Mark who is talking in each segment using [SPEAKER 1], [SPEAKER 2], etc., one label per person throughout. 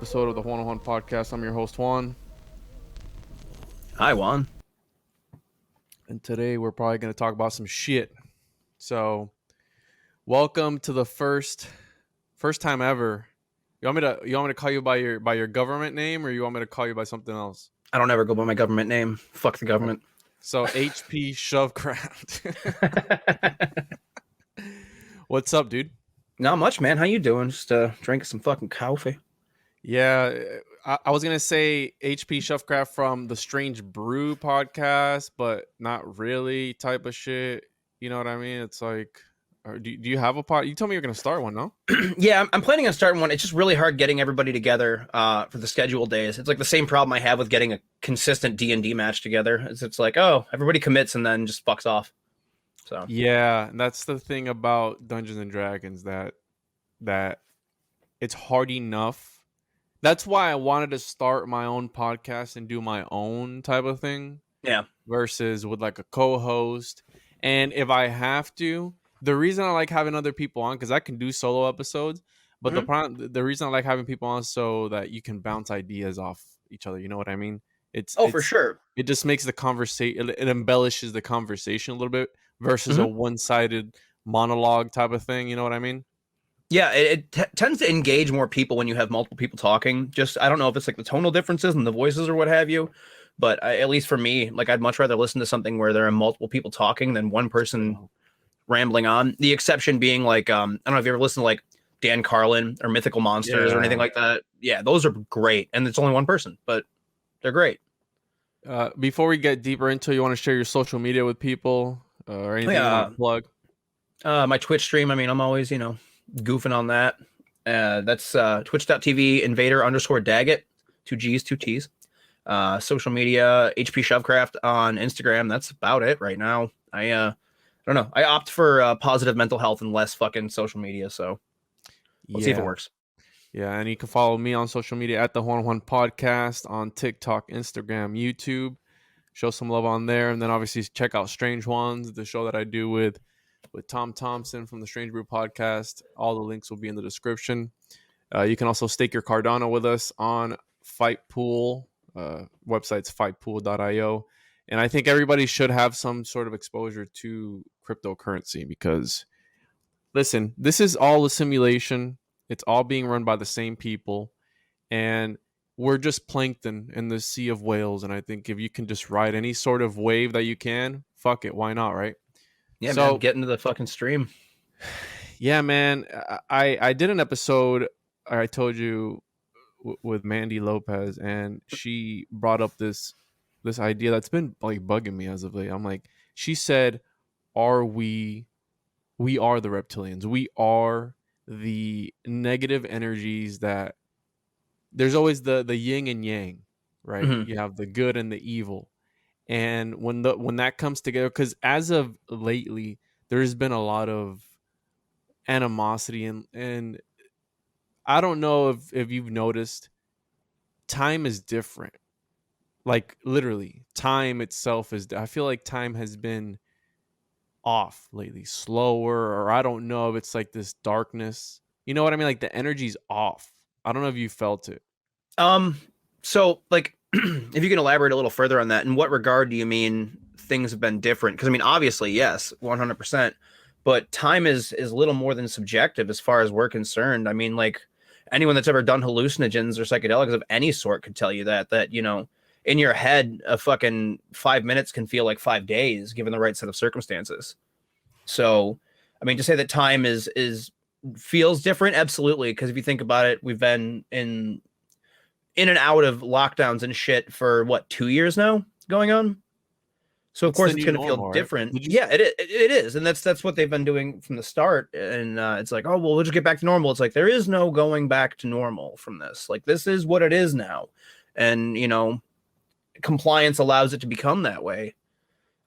[SPEAKER 1] episode of the Juan Podcast. I'm your host, Juan.
[SPEAKER 2] Hi, Juan.
[SPEAKER 1] And today we're probably going to talk about some shit. So, welcome to the first time ever. You want me to call you by your government name, or you want me to call you by something else?
[SPEAKER 2] I don't ever go by my government name. Fuck the government.
[SPEAKER 1] So, HP Shovecraft. What's up, dude?
[SPEAKER 2] Not much, man. How you doing? Just drinking some fucking coffee.
[SPEAKER 1] Yeah, I was gonna say HP Shovecraft from the Strange Brew podcast, but not really type of shit. You know what I mean? It's like, do you have a pod? You told me you're gonna start one, no?
[SPEAKER 2] Yeah, I'm planning on starting one. It's just really hard getting everybody together for the scheduled days. It's like the same problem I have with getting a consistent D&D match together. It's like, oh, everybody commits and then just fucks off. So
[SPEAKER 1] yeah, that's the thing about Dungeons and Dragons that it's hard enough. That's why I wanted to start my own podcast and do my own type of thing.
[SPEAKER 2] Yeah.
[SPEAKER 1] Versus with like a co-host. And if I have to, the reason I like having other people on, because I can do solo episodes, but the reason I like having people on so that you can bounce ideas off each other. You know what I mean? It's
[SPEAKER 2] for sure.
[SPEAKER 1] It just makes the conversation, it embellishes the conversation a little bit versus a one-sided monologue type of thing. You know what I mean?
[SPEAKER 2] Yeah, it tends to engage more people when you have multiple people talking. Just, I don't know if it's like the tonal differences and the voices or what have you, but at least for me, like I'd much rather listen to something where there are multiple people talking than one person rambling on. The exception being like, I don't know if you ever listened to like Dan Carlin or Mythical Monsters or anything like that. Yeah, those are great. And it's only one person, but they're great.
[SPEAKER 1] Before we get deeper into it, you want to share your social media with people or anything you want to plug?
[SPEAKER 2] My Twitch stream, I mean, I'm always, goofing on that. That's twitch.tv invader_Daggett, 2 G's, 2 T's. Social media, HP Shovecraft on Instagram. That's about it right now. I don't know. I opt for positive mental health and less fucking social media. So we'll see if it works.
[SPEAKER 1] Yeah, and you can follow me on social media at the Juan Podcast on TikTok, Instagram, YouTube. Show some love on there, and then obviously check out Strange Ones, the show that I do with Tom Thompson from the Strange Brew Podcast. All the links will be in the description. You can also stake your Cardano with us on Fightpool. Website's fightpool.io. And I think everybody should have some sort of exposure to cryptocurrency because, listen, this is all a simulation. It's all being run by the same people. And we're just plankton in the sea of whales. And I think if you can just ride any sort of wave that you can, fuck it. Why not, right?
[SPEAKER 2] Yeah, so, man, get into the fucking stream.
[SPEAKER 1] Yeah, man. I did an episode, I told you, with Mandy Lopez, and she brought up this idea that's been like bugging me as of late. I'm like, she said, we are the reptilians. We are the negative energies that there's always the yin and yang, right? Mm-hmm. You have the good and the evil. And when that comes together, because as of lately, there's been a lot of animosity and I don't know if you've noticed, time is different. Like literally, time itself is. I feel like time has been off lately, slower, or I don't know if it's like this darkness. You know what I mean? Like the energy's off. I don't know if you felt it.
[SPEAKER 2] So like. If you can elaborate a little further on that, in what regard do you mean things have been different? Because I mean, obviously, yes, 100%, but time is a little more than subjective as far as we're concerned. I mean, like anyone that's ever done hallucinogens or psychedelics of any sort could tell you that in your head, a fucking 5 minutes can feel like 5 days given the right set of circumstances. So, I mean, to say that time feels different, absolutely. Because if you think about it, we've been in and out of lockdowns and shit for 2 years now going on. So of course it's going to feel different. Right? Yeah, it is. And that's what they've been doing from the start. And it's like, oh, well, we'll just get back to normal. It's like, there is no going back to normal from this. Like, this is what it is now. And, compliance allows it to become that way.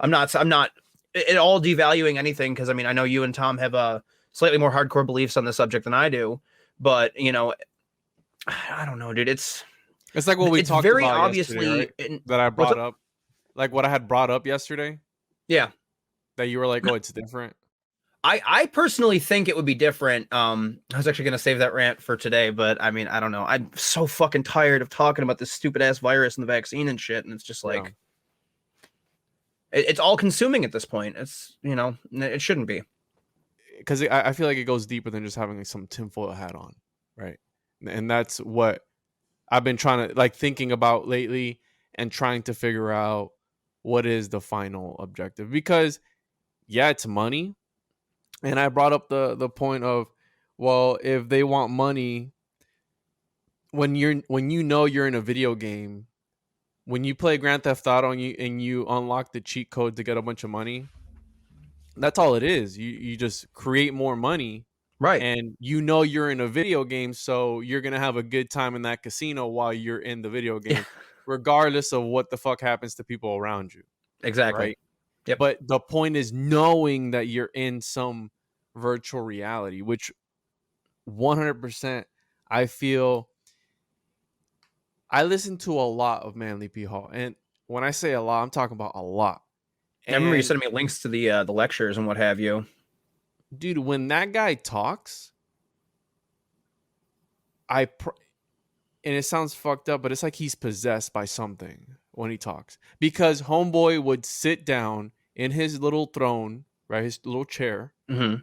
[SPEAKER 2] I'm not at all devaluing anything. Cause I mean, I know you and Tom have slightly more hardcore beliefs on the subject than I do, but I don't know, dude. It's
[SPEAKER 1] like what we talked
[SPEAKER 2] very
[SPEAKER 1] about
[SPEAKER 2] obviously
[SPEAKER 1] right? That I brought up, like what I had brought up yesterday.
[SPEAKER 2] Yeah,
[SPEAKER 1] that you were like, oh, it's different.
[SPEAKER 2] I personally think it would be different. I was actually gonna save that rant for today, but I mean, I don't know. I'm so fucking tired of talking about this stupid ass virus and the vaccine and shit, and it's just
[SPEAKER 1] Yeah.
[SPEAKER 2] like it's all consuming at this point. It's it shouldn't be.
[SPEAKER 1] Because I feel like it goes deeper than just having like some tinfoil hat on, right? And that's what I've been trying to like thinking about lately and trying to figure out what is the final objective. Because yeah, it's money, and I brought up the point of, well, if they want money, when you know you're in a video game, when you play Grand Theft Auto and you unlock the cheat code to get a bunch of money, that's all it is. You just create more money,
[SPEAKER 2] Right.
[SPEAKER 1] and you know you're in a video game, so you're gonna have a good time in that casino while you're in the video
[SPEAKER 2] Yeah.
[SPEAKER 1] game, regardless of what the fuck happens to people around you,
[SPEAKER 2] Exactly.
[SPEAKER 1] right?
[SPEAKER 2] Yep.
[SPEAKER 1] But the point is knowing that you're in some virtual reality, which 100% I feel. I listen to a lot of Manly P Hall, and when I say a lot, I'm talking about a lot.
[SPEAKER 2] I remember you
[SPEAKER 1] And
[SPEAKER 2] sending me links to the lectures and what have you.
[SPEAKER 1] dude, when that guy talks, and it sounds fucked up, but it's like he's possessed by something when he talks. Because homeboy would sit down in his little throne, right, his little chair,
[SPEAKER 2] Mm-hmm.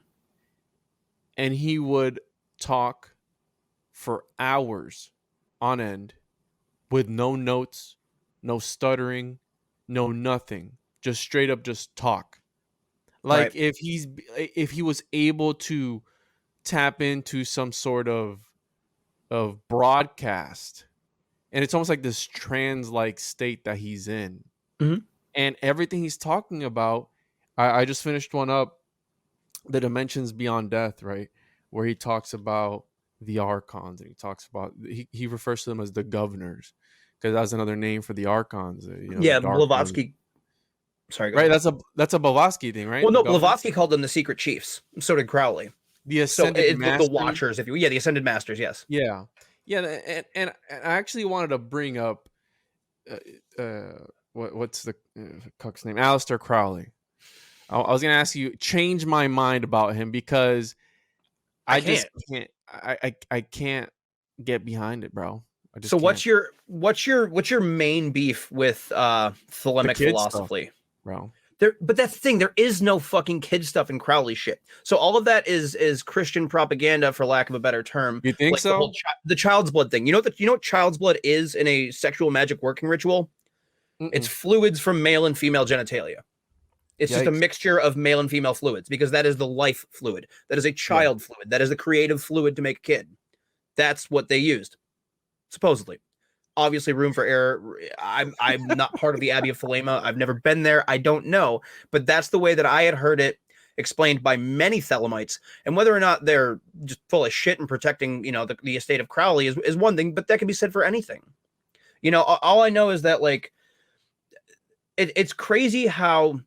[SPEAKER 1] and he would talk for hours on end with no notes, no stuttering, no nothing. Just straight up just talk. Like
[SPEAKER 2] Right.
[SPEAKER 1] if he was able to tap into some sort of broadcast, and it's almost like this trans like state that he's in,
[SPEAKER 2] Mm-hmm.
[SPEAKER 1] and everything he's talking about. I just finished one up, the dimensions beyond death, right, where he talks about the archons, and he talks about he refers to them as the governors, because that's another name for the archons, the
[SPEAKER 2] Yeah,
[SPEAKER 1] dark ones,
[SPEAKER 2] Blavatsky. Sorry, go
[SPEAKER 1] right?
[SPEAKER 2] ahead.
[SPEAKER 1] That's a Blavatsky thing, right?
[SPEAKER 2] Well,
[SPEAKER 1] The
[SPEAKER 2] no,
[SPEAKER 1] governors,
[SPEAKER 2] Blavatsky called them the secret chiefs. So did Crowley.
[SPEAKER 1] the
[SPEAKER 2] So
[SPEAKER 1] ascended
[SPEAKER 2] it's the
[SPEAKER 1] masters.
[SPEAKER 2] Watchers, if you yeah, the Ascended Masters. Yes.
[SPEAKER 1] Yeah, yeah, and I actually wanted to bring up what's the cuck's name? Aleister Crowley. I was gonna ask you, change my mind about him, because
[SPEAKER 2] I
[SPEAKER 1] I just
[SPEAKER 2] can't.
[SPEAKER 1] can't. I can't get behind it, bro. I just
[SPEAKER 2] So
[SPEAKER 1] can't.
[SPEAKER 2] what's your main beef with
[SPEAKER 1] The
[SPEAKER 2] Thelemic
[SPEAKER 1] kid stuff,
[SPEAKER 2] philosophy?
[SPEAKER 1] bro.
[SPEAKER 2] But that's the thing. There is no fucking kid stuff in Crowley shit. So all of that is Christian propaganda, for lack of a better term.
[SPEAKER 1] You think
[SPEAKER 2] Like the whole
[SPEAKER 1] so?
[SPEAKER 2] the child's blood thing. You know what child's blood is in a sexual magic working ritual? It's
[SPEAKER 1] Mm-mm.
[SPEAKER 2] fluids from male and female genitalia. It's just a
[SPEAKER 1] Yikes.
[SPEAKER 2] mixture of male and female fluids, because that is the life fluid. That is a
[SPEAKER 1] Yeah.
[SPEAKER 2] child fluid. That is the creative fluid to make a kid. That's what they used, supposedly. Obviously, room for error. I'm not part of the Abbey of Thelema. I've never been there. I don't know, but that's the way that I had heard it explained by many Thelemites. And whether or not they're just full of shit and protecting, the estate of Crowley is one thing, but that can be said for anything. All I know is that like it's crazy how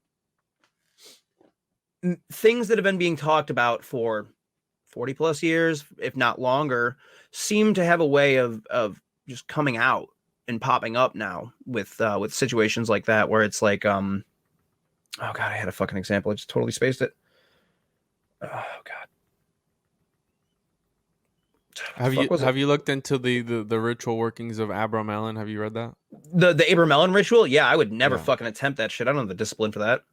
[SPEAKER 2] things that have been being talked about for 40 plus years, if not longer, seem to have a way of just coming out and popping up now with situations like that, where it's like oh god, I had a fucking example, I just totally spaced it. Oh god.
[SPEAKER 1] Have you looked into the ritual workings of Abram Allen? Have you read that?
[SPEAKER 2] The Abram Allen ritual? Yeah, I would never
[SPEAKER 1] Yeah.
[SPEAKER 2] fucking attempt that shit. I don't have the discipline for that.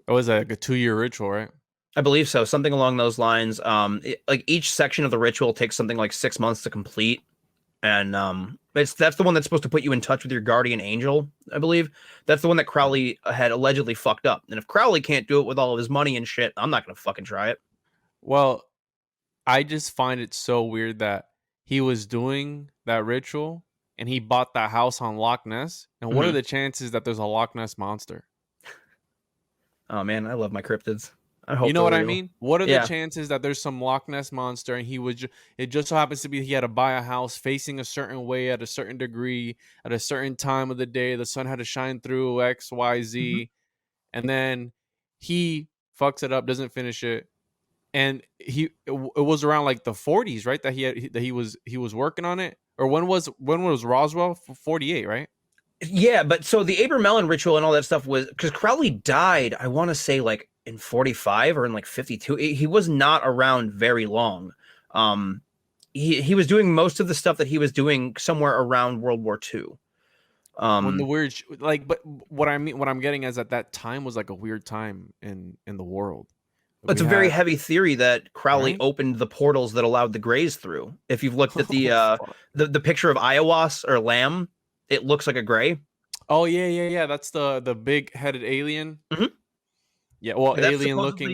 [SPEAKER 1] It was like a 2-year ritual, right?
[SPEAKER 2] I believe so, something along those lines. Like each section of the ritual takes something like 6 months to complete, and that's the one that's supposed to put you in touch with your guardian angel. I believe that's the one that Crowley had allegedly fucked up. And if Crowley can't do it with all of his money and shit, I'm not gonna fucking try it.
[SPEAKER 1] Well, I just find it so weird that he was doing that ritual and he bought that house on Loch Ness. And what are the chances that there's a Loch Ness monster?
[SPEAKER 2] Oh man, I love my cryptids. I hope
[SPEAKER 1] You know
[SPEAKER 2] they're
[SPEAKER 1] what I
[SPEAKER 2] real.
[SPEAKER 1] mean? What are
[SPEAKER 2] Yeah.
[SPEAKER 1] the chances that there's some Loch Ness monster and he was it just so happens to be he had to buy a house facing a certain way at a certain degree at a certain time of the day. The sun had to shine through X, Y, Z, and then he fucks it up, doesn't finish it. And it was around like the 40s, right? That he was working on it. Or when was Roswell? 48, right?
[SPEAKER 2] Yeah, but so the Abram Allen ritual and all that stuff was because Crowley died, I want to say like in 45 or in like 52. He was not around very long. Um, he was doing most of the stuff that he was doing somewhere around World War II.
[SPEAKER 1] When the
[SPEAKER 2] Um,
[SPEAKER 1] weird but what I'm getting is at that time was like a weird time in the world.
[SPEAKER 2] it's
[SPEAKER 1] We
[SPEAKER 2] a very
[SPEAKER 1] had
[SPEAKER 2] heavy theory that Crowley
[SPEAKER 1] right.
[SPEAKER 2] opened the portals that allowed the Greys through. If you've looked at
[SPEAKER 1] Oh fuck.
[SPEAKER 2] the picture of Iowas or Lamb, it looks like a Grey.
[SPEAKER 1] Oh yeah. That's the big headed alien.
[SPEAKER 2] Mhm.
[SPEAKER 1] Yeah, well,
[SPEAKER 2] That's
[SPEAKER 1] alien looking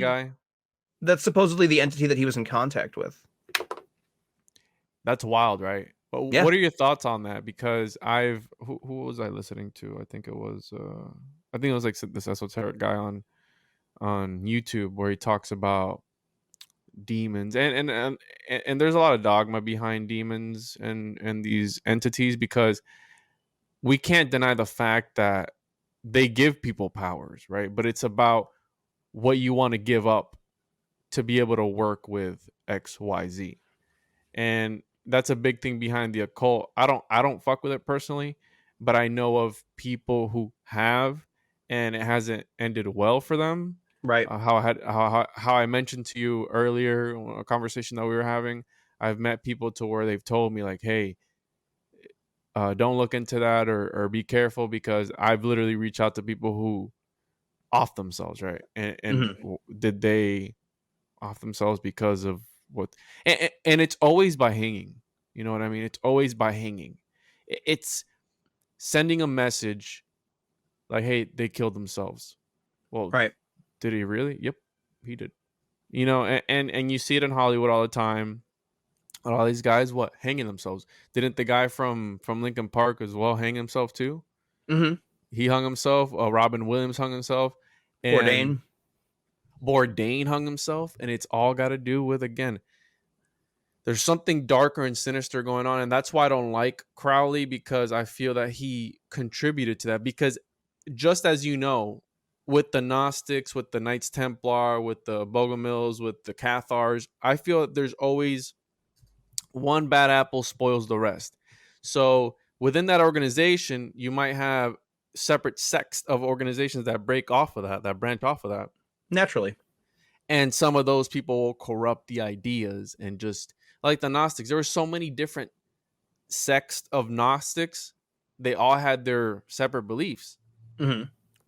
[SPEAKER 2] supposedly
[SPEAKER 1] guy.
[SPEAKER 2] the entity that he was in contact with.
[SPEAKER 1] That's wild, right? But
[SPEAKER 2] Yeah.
[SPEAKER 1] what are your thoughts on that? Because who was I listening to? I think it was like this esoteric guy on YouTube where he talks about demons and there's a lot of dogma behind demons and these entities because we can't deny the fact that they give people powers, right? But it's about what you want to give up to be able to work with XYZ. And that's a big thing behind the occult. I don't fuck with it personally, but I know of people who have, and it hasn't ended well for them.
[SPEAKER 2] Right.
[SPEAKER 1] How I mentioned to you earlier, a conversation that we were having. I've met people to where they've told me like, "Hey, don't look into that or be careful," because I've literally reached out to people who off themselves, right? And
[SPEAKER 2] Mhm.
[SPEAKER 1] did they off themselves because of what? And it's always by hanging. You know what I mean? It's always by hanging. It's sending a message like, "Hey, they killed themselves." Well,
[SPEAKER 2] Right.
[SPEAKER 1] did he really? Yep, he did. You know, and you see it in Hollywood all the time. All these guys, what, hanging themselves? Didn't the guy from Lincoln Park as well hang himself too?
[SPEAKER 2] Hmm.
[SPEAKER 1] He hung himself. Robin Williams hung himself, and
[SPEAKER 2] Bourdain.
[SPEAKER 1] Bourdain hung himself, and it's all got to do with, again, there's something darker and sinister going on, and that's why I don't like Crowley, because I feel that he contributed to that. Because just as you know, with the Gnostics, with the Knights Templar, with the Bogomils, with the Cathars, I feel that there's always one bad apple spoils the rest. So within that organization, you might have separate sects of organizations that break off of that branch off of that.
[SPEAKER 2] Naturally.
[SPEAKER 1] And some of those people will corrupt the ideas, and just like the Gnostics, there were so many different sects of Gnostics. They all had their separate beliefs.
[SPEAKER 2] Hmm.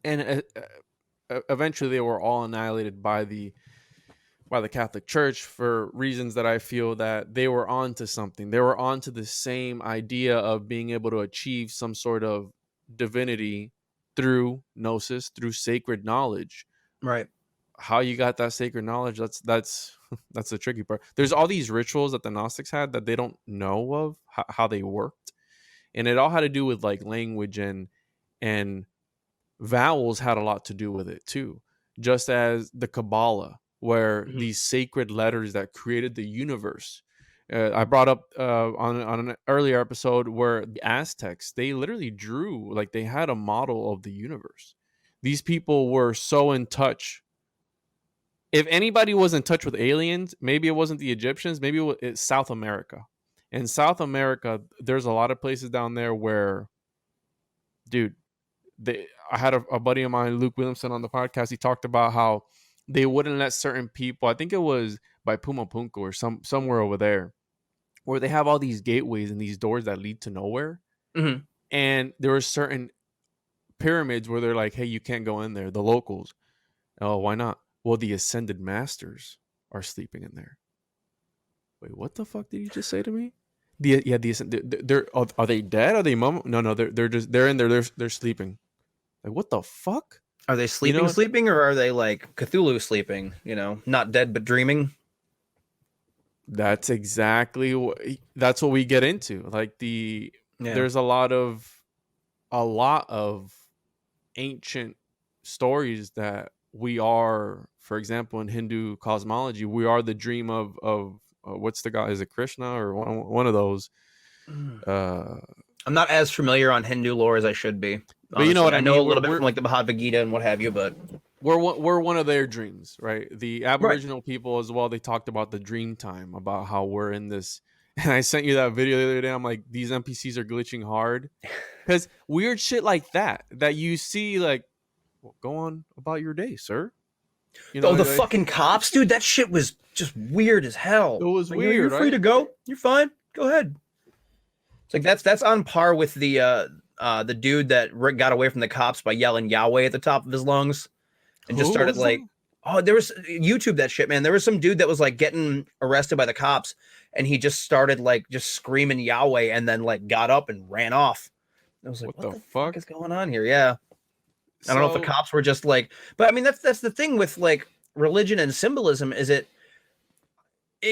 [SPEAKER 1] And eventually they were all annihilated by the Catholic Church for reasons that I feel that they were onto something. They were onto the same idea of being able to achieve some sort of divinity through gnosis, through sacred knowledge.
[SPEAKER 2] Right.
[SPEAKER 1] How you got that sacred knowledge, that's that's the tricky part. There's all these rituals that the Gnostics had that they don't know of how they worked, and it all had to do with like language, and vowels had a lot to do with it too, just as the Kabbalah, where
[SPEAKER 2] Hmm.
[SPEAKER 1] these sacred letters that created the universe. I brought up on an earlier episode where the Aztecs, they literally drew, like, they had a model of the universe. These people were so in touch. If anybody was in touch with aliens, maybe it wasn't the Egyptians, maybe it's South America. In South America, there's a lot of places down there where, dude, I had a buddy of mine, Luke Williamson, on the podcast. He talked about how they wouldn't let certain people, I think it was by Pumapunku or somewhere over there, where they have all these gateways and these doors that lead to nowhere.
[SPEAKER 2] Hmm.
[SPEAKER 1] And there were certain pyramids where they're like, "Hey, you can't go in there." The locals, "Oh, why not?" "Well, the ascended masters are sleeping in there." Wait, what the fuck did you just say to me? They're are they dead? Are they mum? No, they're in there. They're sleeping. Like, what the fuck?
[SPEAKER 2] Are they
[SPEAKER 1] You
[SPEAKER 2] sleeping,
[SPEAKER 1] know,
[SPEAKER 2] sleeping, or are they like Cthulhu sleeping? Not dead but dreaming.
[SPEAKER 1] that's exactly that's what we get into. Like,
[SPEAKER 2] Yeah.
[SPEAKER 1] there's a lot of ancient stories that we are, for example, in Hindu cosmology, we are the dream of what's the god? Is it Krishna or one of those?
[SPEAKER 2] Mm.
[SPEAKER 1] Uh,
[SPEAKER 2] I'm not as familiar on Hindu lore as I should be.
[SPEAKER 1] but you know
[SPEAKER 2] Honestly,
[SPEAKER 1] what
[SPEAKER 2] I
[SPEAKER 1] I
[SPEAKER 2] know a
[SPEAKER 1] mean.
[SPEAKER 2] little bit from like the Bhagavad Gita and what have you, but
[SPEAKER 1] We're one of their dreams, right? The
[SPEAKER 2] right.
[SPEAKER 1] Aboriginal people as well. They talked about the dream time, about how we're in this. And I sent you that video the other day. I'm like, these NPCs are glitching hard because weird shit like that you see. Like, well, go on about your day, sir. You
[SPEAKER 2] Oh,
[SPEAKER 1] know,
[SPEAKER 2] the fucking cops, dude. That shit was just weird as hell.
[SPEAKER 1] it was
[SPEAKER 2] Like,
[SPEAKER 1] weird,
[SPEAKER 2] you're free
[SPEAKER 1] right?
[SPEAKER 2] to go. You're fine. Go ahead. It's like that's on par with the dude that got away from the cops by yelling Yahweh at the top of his lungs and just
[SPEAKER 1] Who
[SPEAKER 2] started
[SPEAKER 1] was that?
[SPEAKER 2] like, oh, there was YouTube that shit, man. There was some dude that was like getting arrested by the cops, and he just started like just screaming Yahweh, and then like got up and ran off. I was like,
[SPEAKER 1] What
[SPEAKER 2] what
[SPEAKER 1] the
[SPEAKER 2] the fuck
[SPEAKER 1] fuck?
[SPEAKER 2] is going on here? Yeah, I don't know if the
[SPEAKER 1] So
[SPEAKER 2] cops were just like, but I mean that's the thing with like religion and symbolism is it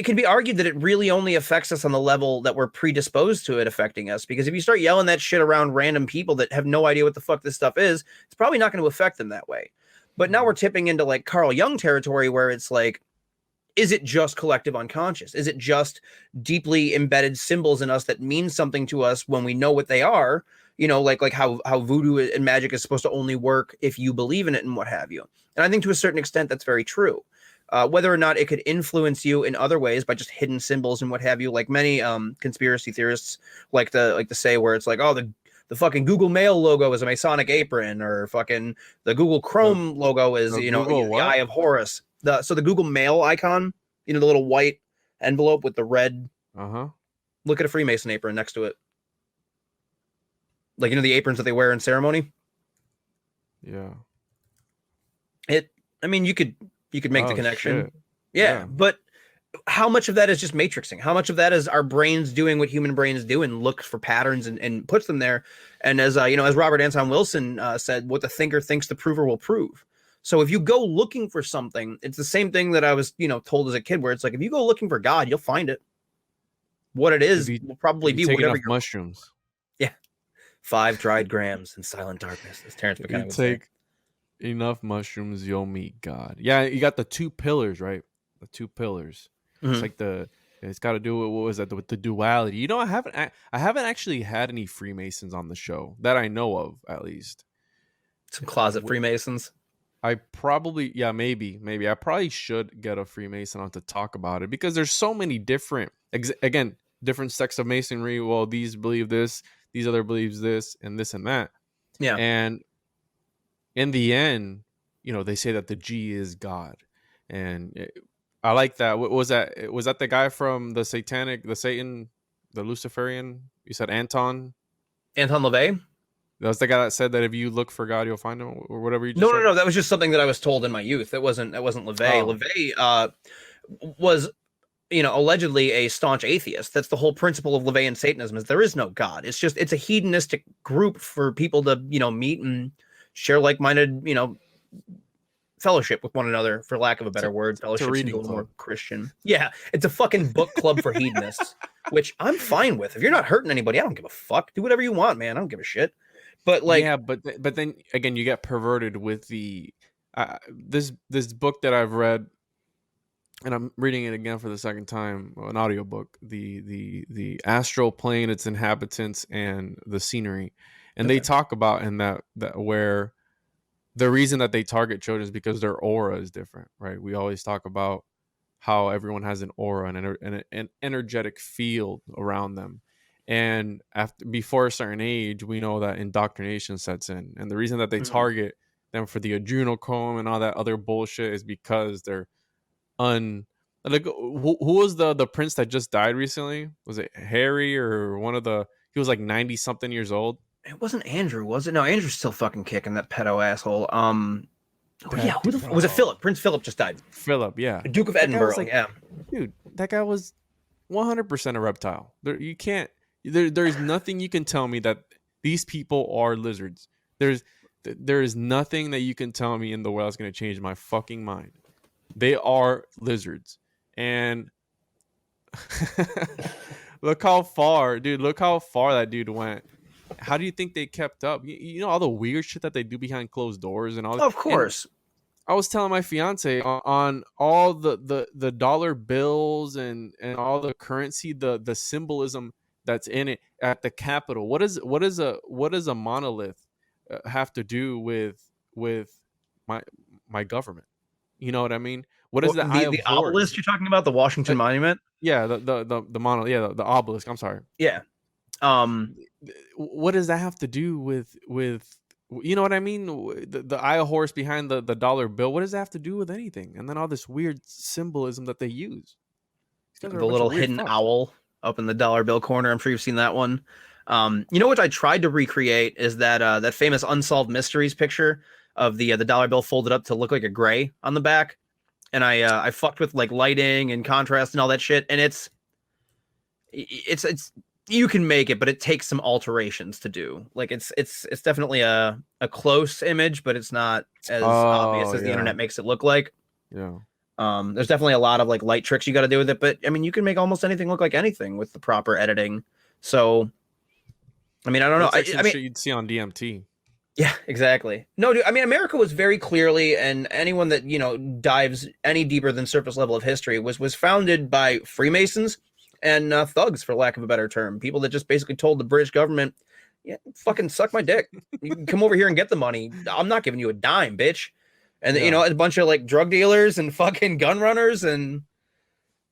[SPEAKER 2] can be argued that it really only affects us on the level that we're predisposed to it affecting us. Because if you start yelling that shit around random people that have no idea what the fuck this stuff is, it's probably not going to affect them that way. But now we're tipping into like Carl Jung territory where it's like, is it just collective unconscious? Is it just deeply embedded symbols in us that mean something to us when we know what they are? You know, like how voodoo and magic is supposed to only work if you believe in it and what have you. And I think to a certain extent that's very true. Whether or not it could influence you in other ways by just hidden symbols and what have you, like many conspiracy theorists like to say, where it's like, oh, the fucking Google Mail logo is a Masonic apron, or fucking the Google
[SPEAKER 1] the
[SPEAKER 2] Chrome logo is,
[SPEAKER 1] the
[SPEAKER 2] you know,
[SPEAKER 1] Google
[SPEAKER 2] the Eye
[SPEAKER 1] what?
[SPEAKER 2] of Horus. So the Google Mail icon, you know, the little white envelope with the red.
[SPEAKER 1] Uh-huh.
[SPEAKER 2] Look at a Freemason apron next to it, like, you know, the aprons that they wear in ceremony.
[SPEAKER 1] Yeah.
[SPEAKER 2] It. I mean, you could make the
[SPEAKER 1] Oh
[SPEAKER 2] connection.
[SPEAKER 1] shit.
[SPEAKER 2] Yeah,
[SPEAKER 1] Yeah.
[SPEAKER 2] but how much of that is just matrixing? How much of that is our brains doing what human brains do and looks for patterns and puts them there? And as you know, as Robert Anton Wilson said, what the thinker thinks the prover will prove. So if you go looking for something, it's the same thing that I was, you know, told as a kid, where it's like, if you go looking for God, you'll find it. What it
[SPEAKER 1] If
[SPEAKER 2] is
[SPEAKER 1] you
[SPEAKER 2] will
[SPEAKER 1] if
[SPEAKER 2] probably
[SPEAKER 1] you
[SPEAKER 2] be
[SPEAKER 1] take
[SPEAKER 2] whatever
[SPEAKER 1] enough
[SPEAKER 2] you're.
[SPEAKER 1] mushrooms.
[SPEAKER 2] Yeah, 5 dried grams in silent darkness, as Terrence
[SPEAKER 1] If
[SPEAKER 2] McKenna
[SPEAKER 1] you
[SPEAKER 2] would say.
[SPEAKER 1] take enough mushrooms, you'll meet God. Yeah, you got the two pillars, right? The two pillars. It's
[SPEAKER 2] Mhm.
[SPEAKER 1] like it's got to do with, what was that, with the duality. You know, I haven't actually had any Freemasons on the show that I know of, at least.
[SPEAKER 2] Some closet Freemasons.
[SPEAKER 1] I probably, yeah, maybe I probably should get a Freemason on to talk about it, because there's so many different, again, different sects of Masonry. Well, these believe this, these other believes this, and this and that.
[SPEAKER 2] Yeah.
[SPEAKER 1] And in the end, you know, they say that the G is God. And I like that. What was that? Was that the guy from the Satan, the Luciferian? You said Anton?
[SPEAKER 2] Anton LaVey?
[SPEAKER 1] That was the guy that said that if you look for God, you'll find him, or whatever you just
[SPEAKER 2] No, no,
[SPEAKER 1] said?
[SPEAKER 2] no. That was just something that I was told in my youth. That wasn't LaVey.
[SPEAKER 1] Oh,
[SPEAKER 2] LaVey was, you know, allegedly a staunch atheist. That's the whole principle of LaVeyan Satanism, is there is no God. It's a hedonistic group for people to, you know, meet and share like-minded, you know, fellowship with one another, for lack of a
[SPEAKER 1] it's
[SPEAKER 2] better word.
[SPEAKER 1] a
[SPEAKER 2] Fellowship seems a
[SPEAKER 1] reading
[SPEAKER 2] little
[SPEAKER 1] club.
[SPEAKER 2] more Christian. Yeah, it's a fucking book club for hedonists, which I'm fine with. If you're not hurting anybody, I don't give a fuck. Do whatever you want, man. I don't give a shit. But like,
[SPEAKER 1] Yeah, but then again, you get perverted with the this book that I've read, and I'm reading it again for the second time, an audiobook, the astral plane, its inhabitants, and the scenery. And they
[SPEAKER 2] okay.
[SPEAKER 1] talk about in that where the reason that they target children is because their aura is different, right? We always talk about how everyone has an aura and an energetic field around them. And after before a certain age, we know that indoctrination sets in. And the reason that they
[SPEAKER 2] Mhm.
[SPEAKER 1] target them for the adrenochrome and all that other bullshit is because they're un like, who was the prince that just died recently? Was it Harry, or one of the, he was like 90 something years old?
[SPEAKER 2] It wasn't Andrew, was it? No, Andrew's still fucking kicking, that pedo asshole. Oh yeah,
[SPEAKER 1] That
[SPEAKER 2] who the was it?
[SPEAKER 1] bro.
[SPEAKER 2] Philip? Prince Philip just died.
[SPEAKER 1] Philip, yeah.
[SPEAKER 2] Duke of
[SPEAKER 1] That guy was
[SPEAKER 2] Edinburgh.
[SPEAKER 1] like,
[SPEAKER 2] Yeah.
[SPEAKER 1] dude, that guy was 100% a reptile. You can't, there's nothing you can tell me that these people are lizards. There is nothing that you can tell me in the world that's going to change my fucking mind. They are lizards. And look how far, dude, look how far that dude went. How do you think they kept up? You know all the weird shit that they do behind closed doors and all that.
[SPEAKER 2] Of
[SPEAKER 1] And
[SPEAKER 2] course.
[SPEAKER 1] I was telling my fiance on all the dollar bills and all the currency, the symbolism that's in it at the Capitol. What does a monolith have to do with my my government? You know what I mean? What is
[SPEAKER 2] Well,
[SPEAKER 1] the Eye of
[SPEAKER 2] the obelisk
[SPEAKER 1] Horus?
[SPEAKER 2] you're talking about, the Washington
[SPEAKER 1] Uh,
[SPEAKER 2] Monument.
[SPEAKER 1] yeah, the monolith, yeah, the obelisk. I'm sorry.
[SPEAKER 2] Yeah. Um.
[SPEAKER 1] What does that have to do with You know what I mean? The eye horse behind the dollar bill. What does that have to do with anything? And then all this weird symbolism that they use. These guys are a
[SPEAKER 2] The
[SPEAKER 1] bunch of
[SPEAKER 2] little
[SPEAKER 1] weird
[SPEAKER 2] hidden
[SPEAKER 1] fucks.
[SPEAKER 2] owl up in the dollar bill corner. I'm sure you've seen that one. You know what I tried to recreate is that famous unsolved mysteries picture of the dollar bill folded up to look like a gray on the back, and I fucked with like lighting and contrast and all that shit, and it's you can make it, but it takes some alterations to do. Like it's definitely a close image, but it's not as obvious
[SPEAKER 1] Oh
[SPEAKER 2] as the
[SPEAKER 1] yeah,
[SPEAKER 2] internet makes it look like.
[SPEAKER 1] yeah.
[SPEAKER 2] There's definitely a lot of like light tricks you got to do with it, but I mean, you can make almost anything look like anything with the proper editing. So, I mean, I don't know.
[SPEAKER 1] That's like
[SPEAKER 2] I
[SPEAKER 1] some
[SPEAKER 2] mean,
[SPEAKER 1] shit you'd see on DMT.
[SPEAKER 2] yeah, exactly. No, dude, I mean, America was very clearly, and anyone that dives any deeper than surface level of history was founded by Freemasons and thugs, for lack of a better term, people that just basically told the British government, "Yeah, fucking suck my dick. You can come over here and get the money. I'm not giving you a dime, bitch." And
[SPEAKER 1] Yeah,
[SPEAKER 2] a bunch of like drug dealers and fucking gun runners, and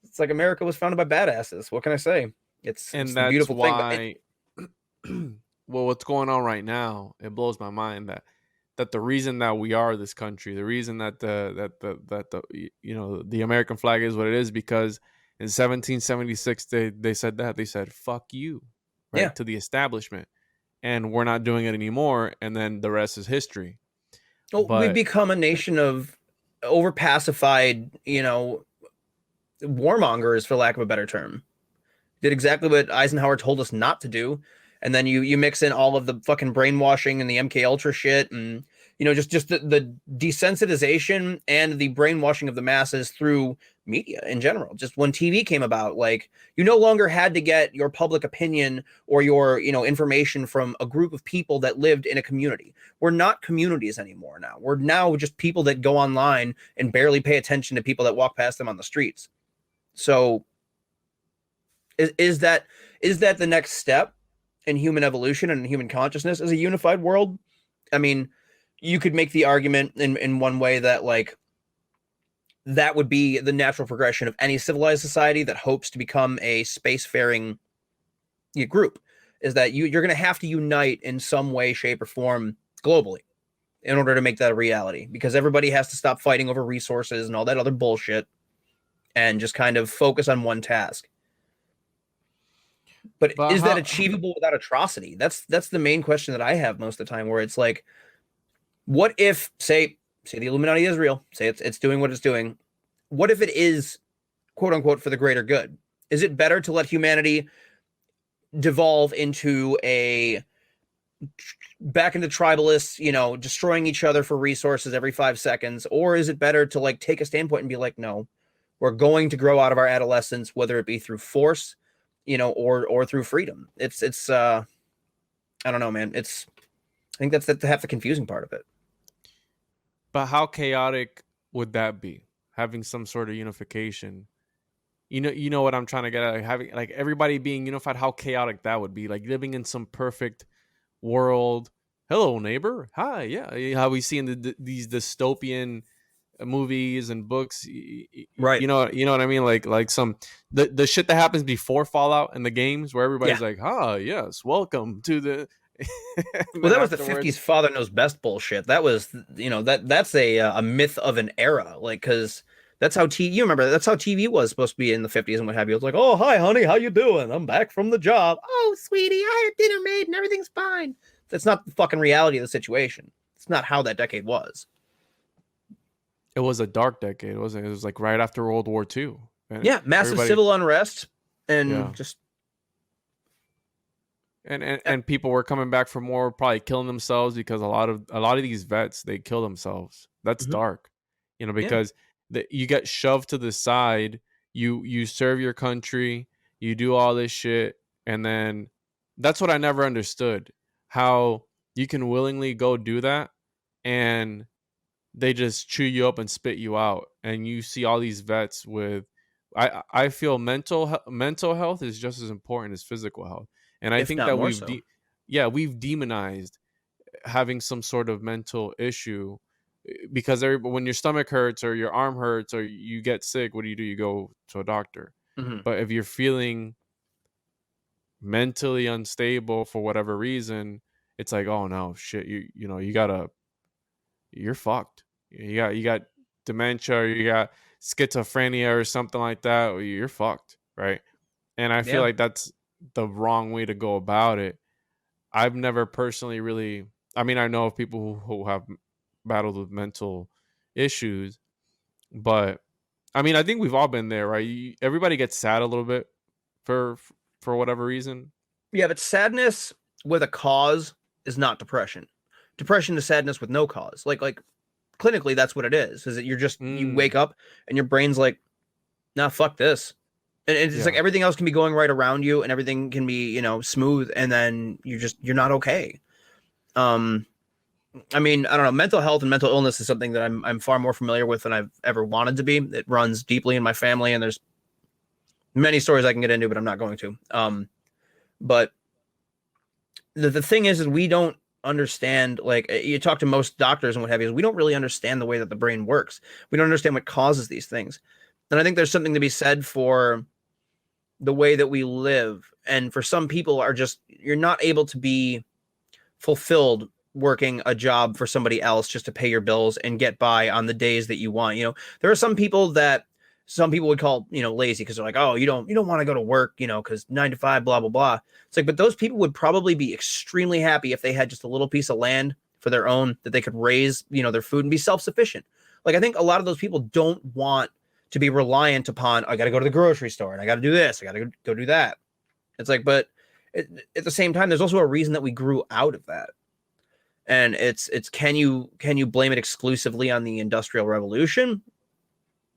[SPEAKER 2] it's like America was founded by badasses. What can I say? It's
[SPEAKER 1] and
[SPEAKER 2] the
[SPEAKER 1] that's
[SPEAKER 2] beautiful thing. But
[SPEAKER 1] why. Well, what's going on right now? It blows my mind that the reason that we are this country, the reason that the American flag is what it is, because in 1776 they said that they said fuck you,
[SPEAKER 2] yeah,
[SPEAKER 1] right, to the establishment, and we're not doing it anymore, and then the rest is history.
[SPEAKER 2] well, we've
[SPEAKER 1] But
[SPEAKER 2] become a nation of over pacified, warmongers, for lack of a better term. Did exactly what Eisenhower told us not to do, and then you mix in all of the fucking brainwashing and the MK Ultra shit, and just the desensitization and the brainwashing of the masses through media in general. Just when TV came about, like, you no longer had to get your public opinion or your information from a group of people that lived in a community. We're not communities anymore. Now we're now just people that go online and barely pay attention to people that walk past them on the streets. So is that the next step in human evolution and human consciousness, as a unified world? I mean, you could make the argument in one way that, like, that would be the natural progression of any civilized society that hopes to become a spacefaring group, is that you're going to have to unite in some way, shape, or form globally in order to make that a reality, because everybody has to stop fighting over resources and all that other bullshit and just kind of focus on one task. But
[SPEAKER 1] but
[SPEAKER 2] is that
[SPEAKER 1] how
[SPEAKER 2] achievable without atrocity? That's the main question that I have most of the time, where it's like, what if, say the Illuminati is real, say it's doing what it's doing. What if it is, quote unquote, for the greater good? Is it better to let humanity devolve into back into tribalists, destroying each other for resources every 5 seconds? Or is it better to like take a standpoint and be like, no, we're going to grow out of our adolescence, whether it be through force, or through freedom? It's I don't know, man. I think that's half the confusing part of it.
[SPEAKER 1] But how chaotic would that be? Having some sort of unification. You know what I'm trying to get at. Like, having like everybody being unified, how chaotic that would be. Like living in some perfect world. Hello, neighbor. Hi, yeah. How we see in these dystopian movies and books.
[SPEAKER 2] Right.
[SPEAKER 1] You know what I mean. Like some the shit that happens before Fallout in the games, where
[SPEAKER 2] Yeah.
[SPEAKER 1] everybody's like, "Ah, yes, welcome to the." And
[SPEAKER 2] Well,
[SPEAKER 1] then
[SPEAKER 2] that was the
[SPEAKER 1] afterwards,
[SPEAKER 2] 50s father knows best bullshit. That was, that's a myth of an era. Like, because you remember, that's how TV was supposed to be in the 50s and what have you. It's like, oh, hi, honey, how you doing? I'm back from the job. Oh, sweetie, I had dinner made and everything's fine. That's not the fucking reality of the situation. It's not how that decade was.
[SPEAKER 1] it was a dark decade. It wasn't. It was like right after World War II, and
[SPEAKER 2] Yeah, massive
[SPEAKER 1] everybody,
[SPEAKER 2] civil unrest
[SPEAKER 1] yeah,
[SPEAKER 2] and just
[SPEAKER 1] and people were coming back from war, probably killing themselves, because a lot of these vets, they kill themselves. That's
[SPEAKER 2] mhm,
[SPEAKER 1] dark,
[SPEAKER 2] yeah,
[SPEAKER 1] because you get shoved to the side. You serve your country, you do all this shit, and then that's what I never understood, how you can willingly go do that, and they just chew you up and spit you out, and you see all these vets with. I feel mental health is just as important as physical health, and I
[SPEAKER 2] if
[SPEAKER 1] think
[SPEAKER 2] not
[SPEAKER 1] that
[SPEAKER 2] more so.
[SPEAKER 1] we've demonized having some sort of mental issue, because when your stomach hurts or your arm hurts or you get sick, what do? You go to a doctor.
[SPEAKER 2] Mhm.
[SPEAKER 1] But if you're feeling mentally unstable for whatever reason, it's like, oh no, shit, you know, you're fucked. You got dementia, or you got schizophrenia or something like that, you're fucked, right? And I feel
[SPEAKER 2] Yeah.
[SPEAKER 1] like that's the wrong way to go about it. I've never personally really, I mean, I know of people who have battled with mental issues, but I mean, I think we've all been there, right? Everybody gets sad a little bit for for whatever reason.
[SPEAKER 2] Yeah, but sadness with a cause is not depression. Depression is sadness with no cause. Like clinically, that's what it is. Is that you
[SPEAKER 1] Mm,
[SPEAKER 2] wake up and your brain's like, nah, fuck this. And it's like
[SPEAKER 1] yeah,
[SPEAKER 2] everything else can be going right around you and everything can be, smooth, and then you're not okay. Um I mean, I don't know, mental health and mental illness is something that I'm far more familiar with than I've ever wanted to be. It runs deeply in my family, and there's many stories I can get into, but I'm not going to. But the thing is we don't understand, like, you talk to most doctors and what have you, is we don't really understand the way that the brain works. We don't understand what causes these things. And I think there's something to be said for the way that we live. And for some people are just, you're not able to be fulfilled working a job for somebody else just to pay your bills and get by on the days that you want. There are some people would call, lazy, because they're like, oh, you don't want to go to work, because 9 to 5, blah, blah, blah. It's like, but those people would probably be extremely happy if they had just a little piece of land for their own, that they could raise, their food and be self-sufficient. Like, I think a lot of those people don't want to be reliant upon, I got to go to the grocery store and I got to do this, I got to go do that. It's like, but at the same time, there's also a reason that we grew out of that. And it's can you blame it exclusively on the Industrial Revolution?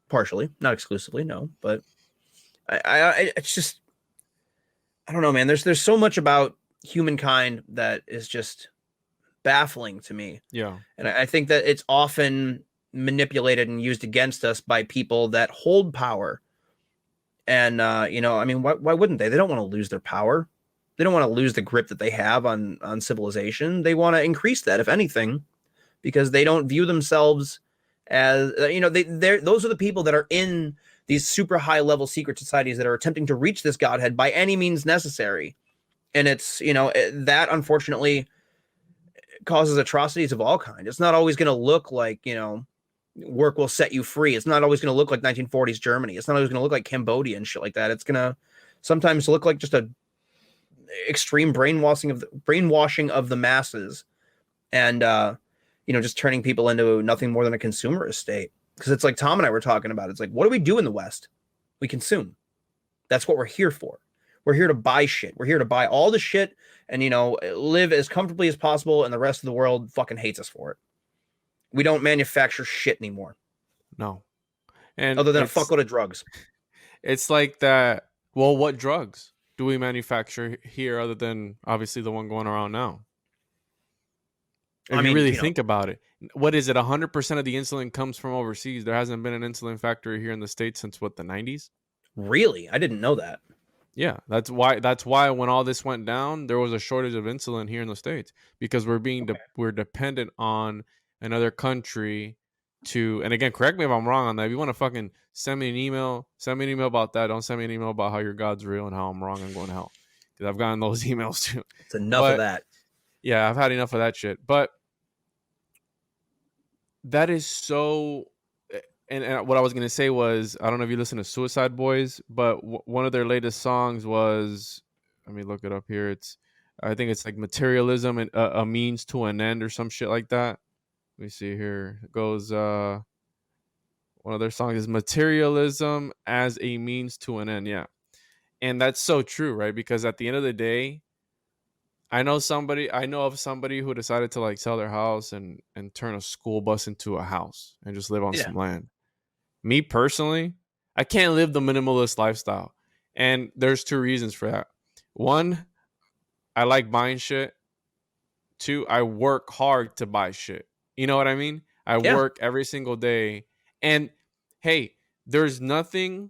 [SPEAKER 2] Partially, not exclusively, no, but it's just, I don't know, man. There's so much about humankind that is just baffling to me,
[SPEAKER 1] yeah.
[SPEAKER 2] and I think that it's often manipulated and used against us by people that hold power. And I mean, why wouldn't they? They don't want to lose their power. They don't want to lose the grip that they have on civilization. They want to increase that, if anything, because they don't view themselves as, they're those are the people that are in these super high level secret societies that are attempting to reach this godhead by any means necessary. And it's, that unfortunately causes atrocities of all kind. It's not always going to look like, work will set you free. It's not always going to look like 1940s Germany. It's not always going to look like Cambodia and shit like that. It's going to sometimes look like just a extreme brainwashing of the masses, and just turning people into nothing more than a consumerist state. Because it's like Tom and I were talking about, it's like, what do we do in the West? We consume. That's what we're here for. We're here to buy shit. We're here to buy all the shit and live as comfortably as possible, and the rest of the world fucking hates us for it. We don't manufacture shit anymore,
[SPEAKER 1] No. And
[SPEAKER 2] other than a fuckload of drugs.
[SPEAKER 1] it's like that. Well, what drugs do we manufacture here other than obviously the one going around now? If
[SPEAKER 2] I
[SPEAKER 1] you
[SPEAKER 2] mean,
[SPEAKER 1] really think about it, what is it? 100% of the insulin comes from overseas. There hasn't been an insulin factory here in the States since what, the 90s?
[SPEAKER 2] really, I didn't know that.
[SPEAKER 1] Yeah, that's why when all this went down, there was a shortage of insulin here in the States, because we're dependent on another country to, and again, correct me if I'm wrong on that. If you want to fucking send me an email about that. Don't send me an email about how your God's real and how I'm wrong and going to hell, because I've gotten those emails too.
[SPEAKER 2] It's enough of
[SPEAKER 1] But
[SPEAKER 2] that.
[SPEAKER 1] yeah, I've had enough of that shit. But that is so. And what I was gonna say was, I don't know if you listen to Suicide Boys, but one of their latest songs was, let me look it up here. I think it's like Materialism and a means to an end or some shit like that. Let me see here. It goes. One of their songs is Materialism as a means to an end. Yeah, and that's so true, right? Because at the end of the day, I know of somebody who decided to like sell their house and turn a school bus into a house and just live on
[SPEAKER 2] Yeah.
[SPEAKER 1] some land. Me personally, I can't live the minimalist lifestyle. And there's two reasons for that. One, I like buying shit. Two, I work hard to buy shit. You know what I mean? I
[SPEAKER 2] Yeah.
[SPEAKER 1] work every single day. And hey, there's nothing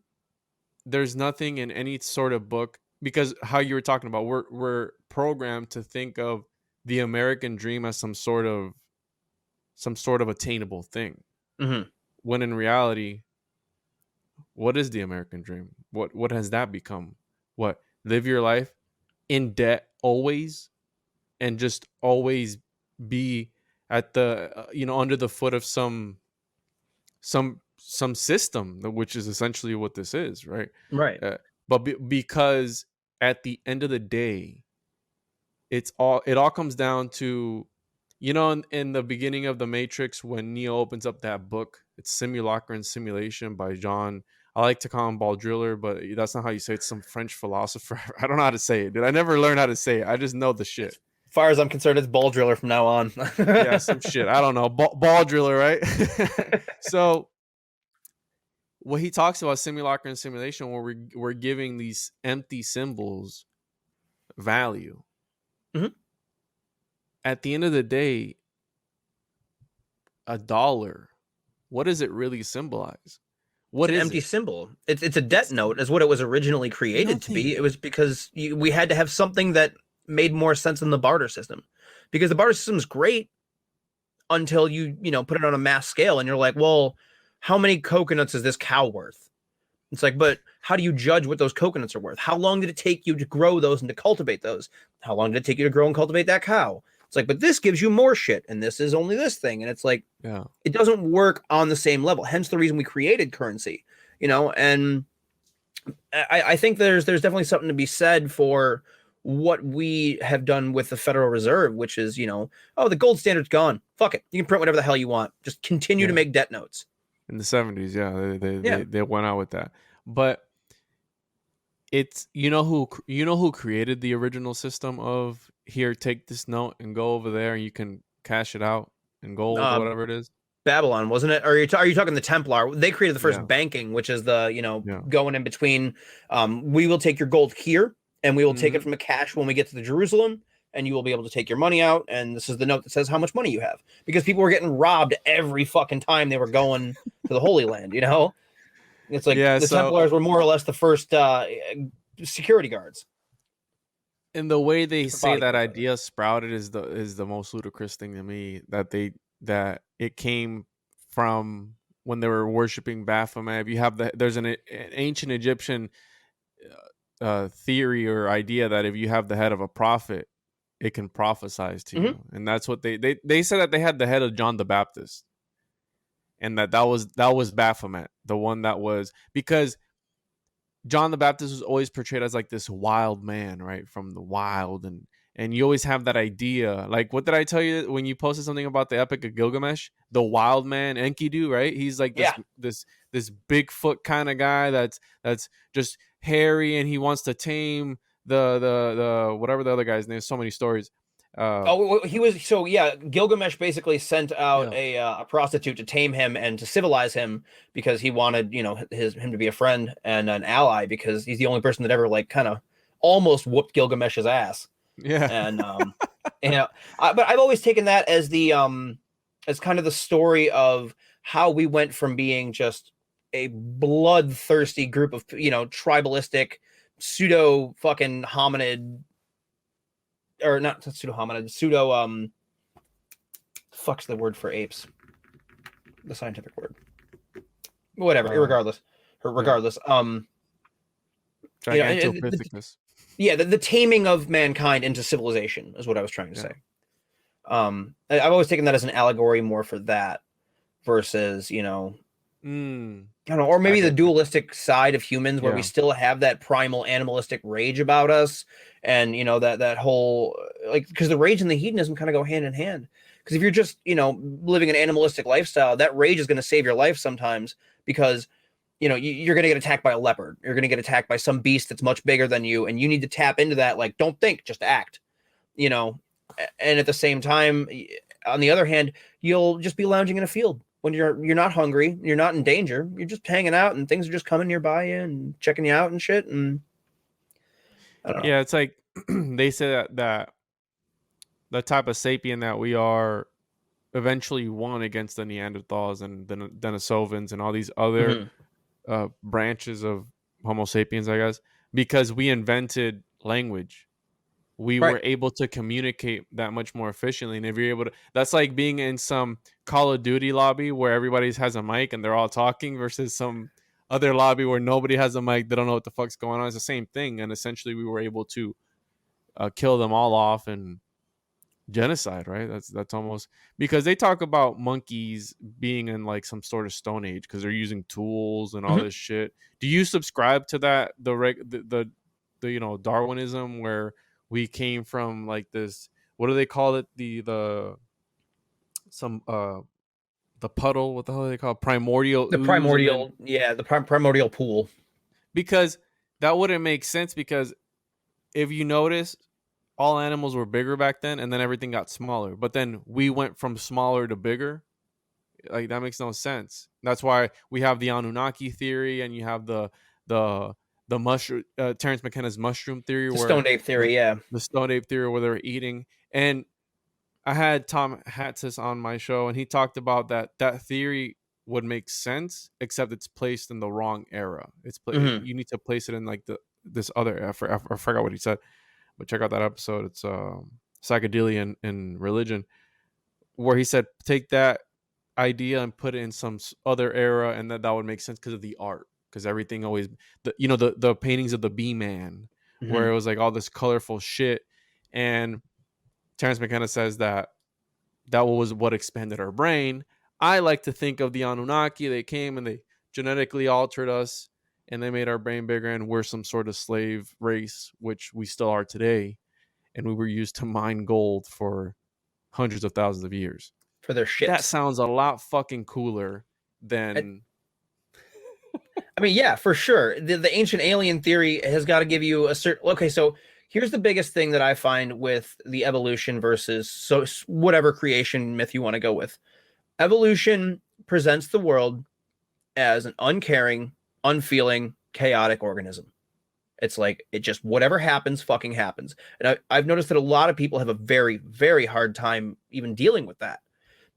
[SPEAKER 1] in any sort of book, because how you were talking about, we're programmed to think of the American dream as some sort of attainable thing.
[SPEAKER 2] Mm-hmm.
[SPEAKER 1] When in reality, what is the American dream? What has that become? What, live your life in debt always and just always be at the under the foot of some system, which is essentially what this is, right?
[SPEAKER 2] Right.
[SPEAKER 1] Because at the end of the day, it all comes down to, in the beginning of the Matrix, when Neo opens up that book, it's Simulacra and Simulation by John. I like to call him Baudrillard, but that's not how you say it. It's some French philosopher. I don't know how to say it, dude. I never learned how to say it. I just know the shit.
[SPEAKER 2] As far as I'm concerned, it's Ball Driller from now on.
[SPEAKER 1] Yeah, some shit. I don't know. Ball driller, right? So what he talks about, simulacra and simulation, where we're giving these empty symbols value.
[SPEAKER 2] Mm-hmm.
[SPEAKER 1] At the end of the day, a dollar, what does it really symbolize? What
[SPEAKER 2] It's an
[SPEAKER 1] is
[SPEAKER 2] empty
[SPEAKER 1] it?
[SPEAKER 2] symbol. It's a debt note, is what it was originally created to be.
[SPEAKER 1] Nothing.
[SPEAKER 2] It was because we had to have something that made more sense than the barter system, because the barter system is great until you put it on a mass scale, and you're like, well, how many coconuts is this cow worth? It's like, but how do you judge what those coconuts are worth? How long did it take you to grow those and to cultivate those? How long did it take you to grow and cultivate that cow? It's like, but this gives you more shit, and this is only this thing. And it's like,
[SPEAKER 1] Yeah.
[SPEAKER 2] it doesn't work on the same level. Hence the reason we created currency, and I think there's definitely something to be said for what we have done with the Federal Reserve, which is, oh, the gold standard's gone. Fuck it. You can print whatever the hell you want. Just continue to make debt notes.
[SPEAKER 1] In the 70s, yeah, they went out with that. But it's who created the original system of, here, take this note and go over there and you can cash it out in gold or whatever it is.
[SPEAKER 2] Babylon, wasn't it? Or are you talking the Templar? They created the first banking, which is the going in between. We will take your gold here, and we will take it from a cash when we get to the Jerusalem, and you will be able to take your money out. And this is the note that says how much money you have, because people were getting robbed every fucking time they were going to the Holy Land. It's like the Templars were more or less the first security guards.
[SPEAKER 1] And the way they say that idea sprouted is the most ludicrous thing to me. That it came from when they were worshiping Baphomet. You have there's an ancient Egyptian theory or idea that if you have the head of a prophet, it can prophesize to you, and that's what they said, that they had the head of John the Baptist, and that was Baphomet, the one that was, because John the Baptist was always portrayed as like this wild man, right, from the wild, and you always have that idea. Like, what did I tell you when you posted something about the Epic of Gilgamesh? The wild man, Enkidu, right? He's like this Bigfoot kind of guy that's just hairy, and he wants to tame the whatever the other guy's name. So many stories.
[SPEAKER 2] He was Gilgamesh basically sent out a prostitute to tame him and to civilize him, because he wanted him to be a friend and an ally, because he's the only person that ever like kind of almost whooped Gilgamesh's ass.
[SPEAKER 1] Yeah.
[SPEAKER 2] And but I've always taken that as the as kind of the story of how we went from being just a bloodthirsty group of tribalistic pseudo fucking hominid, or not pseudo hominid, pseudo fuck's the word for apes, the scientific word, whatever, regardless the taming of mankind into civilization is what I was trying to say. I've always taken that as an allegory more for that versus I don't know, or maybe the dualistic side of humans, where we still have that primal animalistic rage about us, and that whole, like, because the rage and the hedonism kind of go hand in hand. Because if you're just living an animalistic lifestyle, that rage is going to save your life sometimes, because you're going to get attacked by a leopard, you're going to get attacked by some beast that's much bigger than you, and you need to tap into that, like, don't think, just act. And at the same time, on the other hand, you'll just be lounging in a field when you're not hungry, you're not in danger, you're just hanging out, and things are just coming nearby you and checking you out and shit. And I don't know.
[SPEAKER 1] Yeah, it's like they say that the type of sapien that we are eventually won against the Neanderthals and the Denisovans and all these other branches of Homo sapiens, I guess, because we invented language. We were able to communicate that much more efficiently. And if you're able to, that's like being in some Call of Duty lobby where everybody has a mic and they're all talking, versus some other lobby where nobody has a mic. They don't know what the fuck's going on. It's the same thing. And essentially we were able to kill them all off and genocide, right? That's almost, because they talk about monkeys being in like some sort of stone age because they're using tools and all
[SPEAKER 2] Mhm.
[SPEAKER 1] this shit. Do you subscribe to that, the Darwinism, where we came from like this, what do they call it, the some the puddle, what the hell do they call it? Primordial
[SPEAKER 2] The
[SPEAKER 1] ooze, and then
[SPEAKER 2] primordial, yeah, the primordial pool.
[SPEAKER 1] because that wouldn't make sense, because if you notice, all animals were bigger back then, and then everything got smaller. But then we went from smaller to bigger. Like, that makes no sense. That's why we have the Anunnaki theory, and you have the the mushroom, Terrence McKenna's mushroom theory,
[SPEAKER 2] The
[SPEAKER 1] where
[SPEAKER 2] stone ape
[SPEAKER 1] the,
[SPEAKER 2] theory, yeah.
[SPEAKER 1] the stone ape theory, where they're eating. And I had Tom Hatsis on my show, and he talked about that theory would make sense, except it's placed in the wrong era.
[SPEAKER 2] Hmm.
[SPEAKER 1] You need to place it in like this other. I forgot what he said, but check out that episode. It's psychedelia and religion, where he said take that idea and put it in some other era, and that would make sense because of the art. Because everything always, the paintings of the Bee Man, where
[SPEAKER 2] Hmm.
[SPEAKER 1] it was like all this colorful shit. And Terrence McKenna says that was what expanded our brain. I like to think of the Anunnaki. They came and they genetically altered us, and they made our brain bigger, and we're some sort of slave race, which we still are today. And we were used to mine gold for hundreds of thousands of years.
[SPEAKER 2] For their
[SPEAKER 1] That
[SPEAKER 2] ships.
[SPEAKER 1] sounds a lot fucking cooler than.
[SPEAKER 2] I mean, yeah, for sure. The ancient alien theory has got to give you a certain. Okay, so here's the biggest thing that I find with the evolution versus so whatever creation myth you want to go with. Evolution presents the world as an uncaring, unfeeling, chaotic organism. It's like it just whatever happens, fucking happens. And I've noticed that a lot of people have a very, very hard time even dealing with that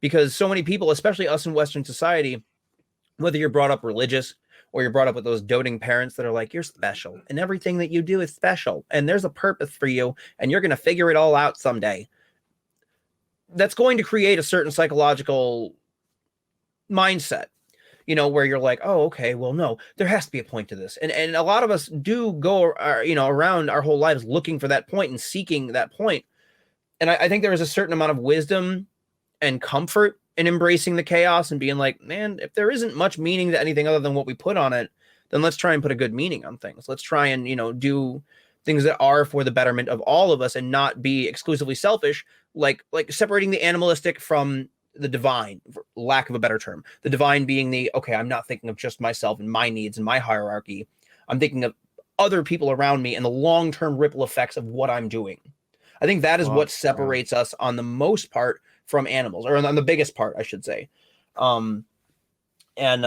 [SPEAKER 2] because so many people, especially us in Western society, whether you're brought up religious or you're brought up with those doting parents that are like, you're special and everything that you do is special and there's a purpose for you and you're going to figure it all out someday. That's going to create a certain psychological mindset, where you're like, oh, okay, well, no, there has to be a point to this. And a lot of us do go, around our whole lives looking for that point and seeking that point. And I think there is a certain amount of wisdom and comfort in embracing the chaos and being like, man, if there isn't much meaning to anything other than what we put on it, then let's try and put a good meaning on things. Let's try and, do things that are for the betterment of all of us and not be exclusively selfish, like separating the animalistic from the divine, for lack of a better term. The divine being the, okay, I'm not thinking of just myself and my needs and my hierarchy. I'm thinking of other people around me and the long-term ripple effects of what I'm doing. I think that is
[SPEAKER 1] Fuck
[SPEAKER 2] what
[SPEAKER 1] yeah.
[SPEAKER 2] separates us on the most part from animals, or on the biggest part, I should say. Um, and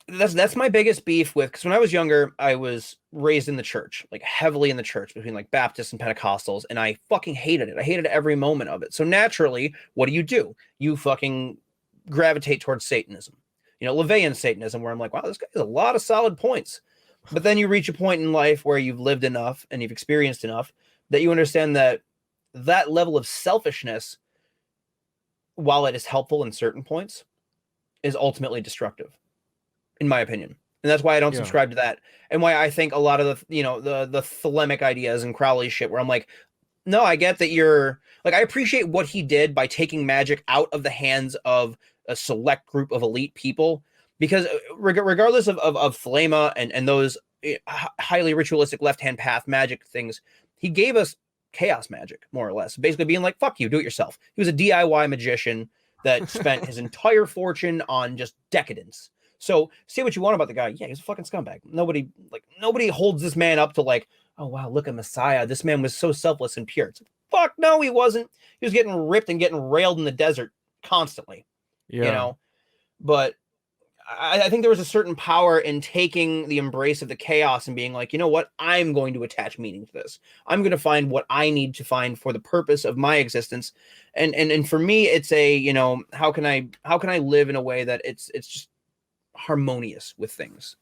[SPEAKER 2] that's my biggest beef with, because when I was younger, I was raised in the church, like heavily in the church between like Baptists and Pentecostals, and I fucking hated it. I hated every moment of it. So naturally, what do? You fucking gravitate towards Satanism, LaVeyan Satanism, where I'm like, wow, this guy has a lot of solid points. But then you reach a point in life where you've lived enough and you've experienced enough that you understand that that level of selfishness, while it is helpful in certain points, is ultimately destructive, in my opinion. And that's why I don't
[SPEAKER 1] Yeah.
[SPEAKER 2] subscribe to that. And why I think a lot of the thelemic ideas and Crowley shit, where I'm like, no, I get that you're like, I appreciate what he did by taking magic out of the hands of a select group of elite people, because regardless of Thelema and those highly ritualistic left hand path magic things, he gave us chaos magic, more or less, basically being like, fuck you, do it yourself. He was a DIY magician that spent his entire fortune on just decadence. So say what you want about the guy. Yeah, he's a fucking scumbag. Nobody holds this man up to like, oh wow, look at Messiah. This man was so selfless and pure. It's like, fuck no, he wasn't. He was getting ripped and getting railed in the desert constantly, you
[SPEAKER 1] Yeah.
[SPEAKER 2] know. But I think there was a certain power in taking the embrace of the chaos and being like, you know what, I'm going to attach meaning to this. I'm going to find what I need to find for the purpose of my existence. And for me, it's a, how can I live in a way that it's just harmonious with things.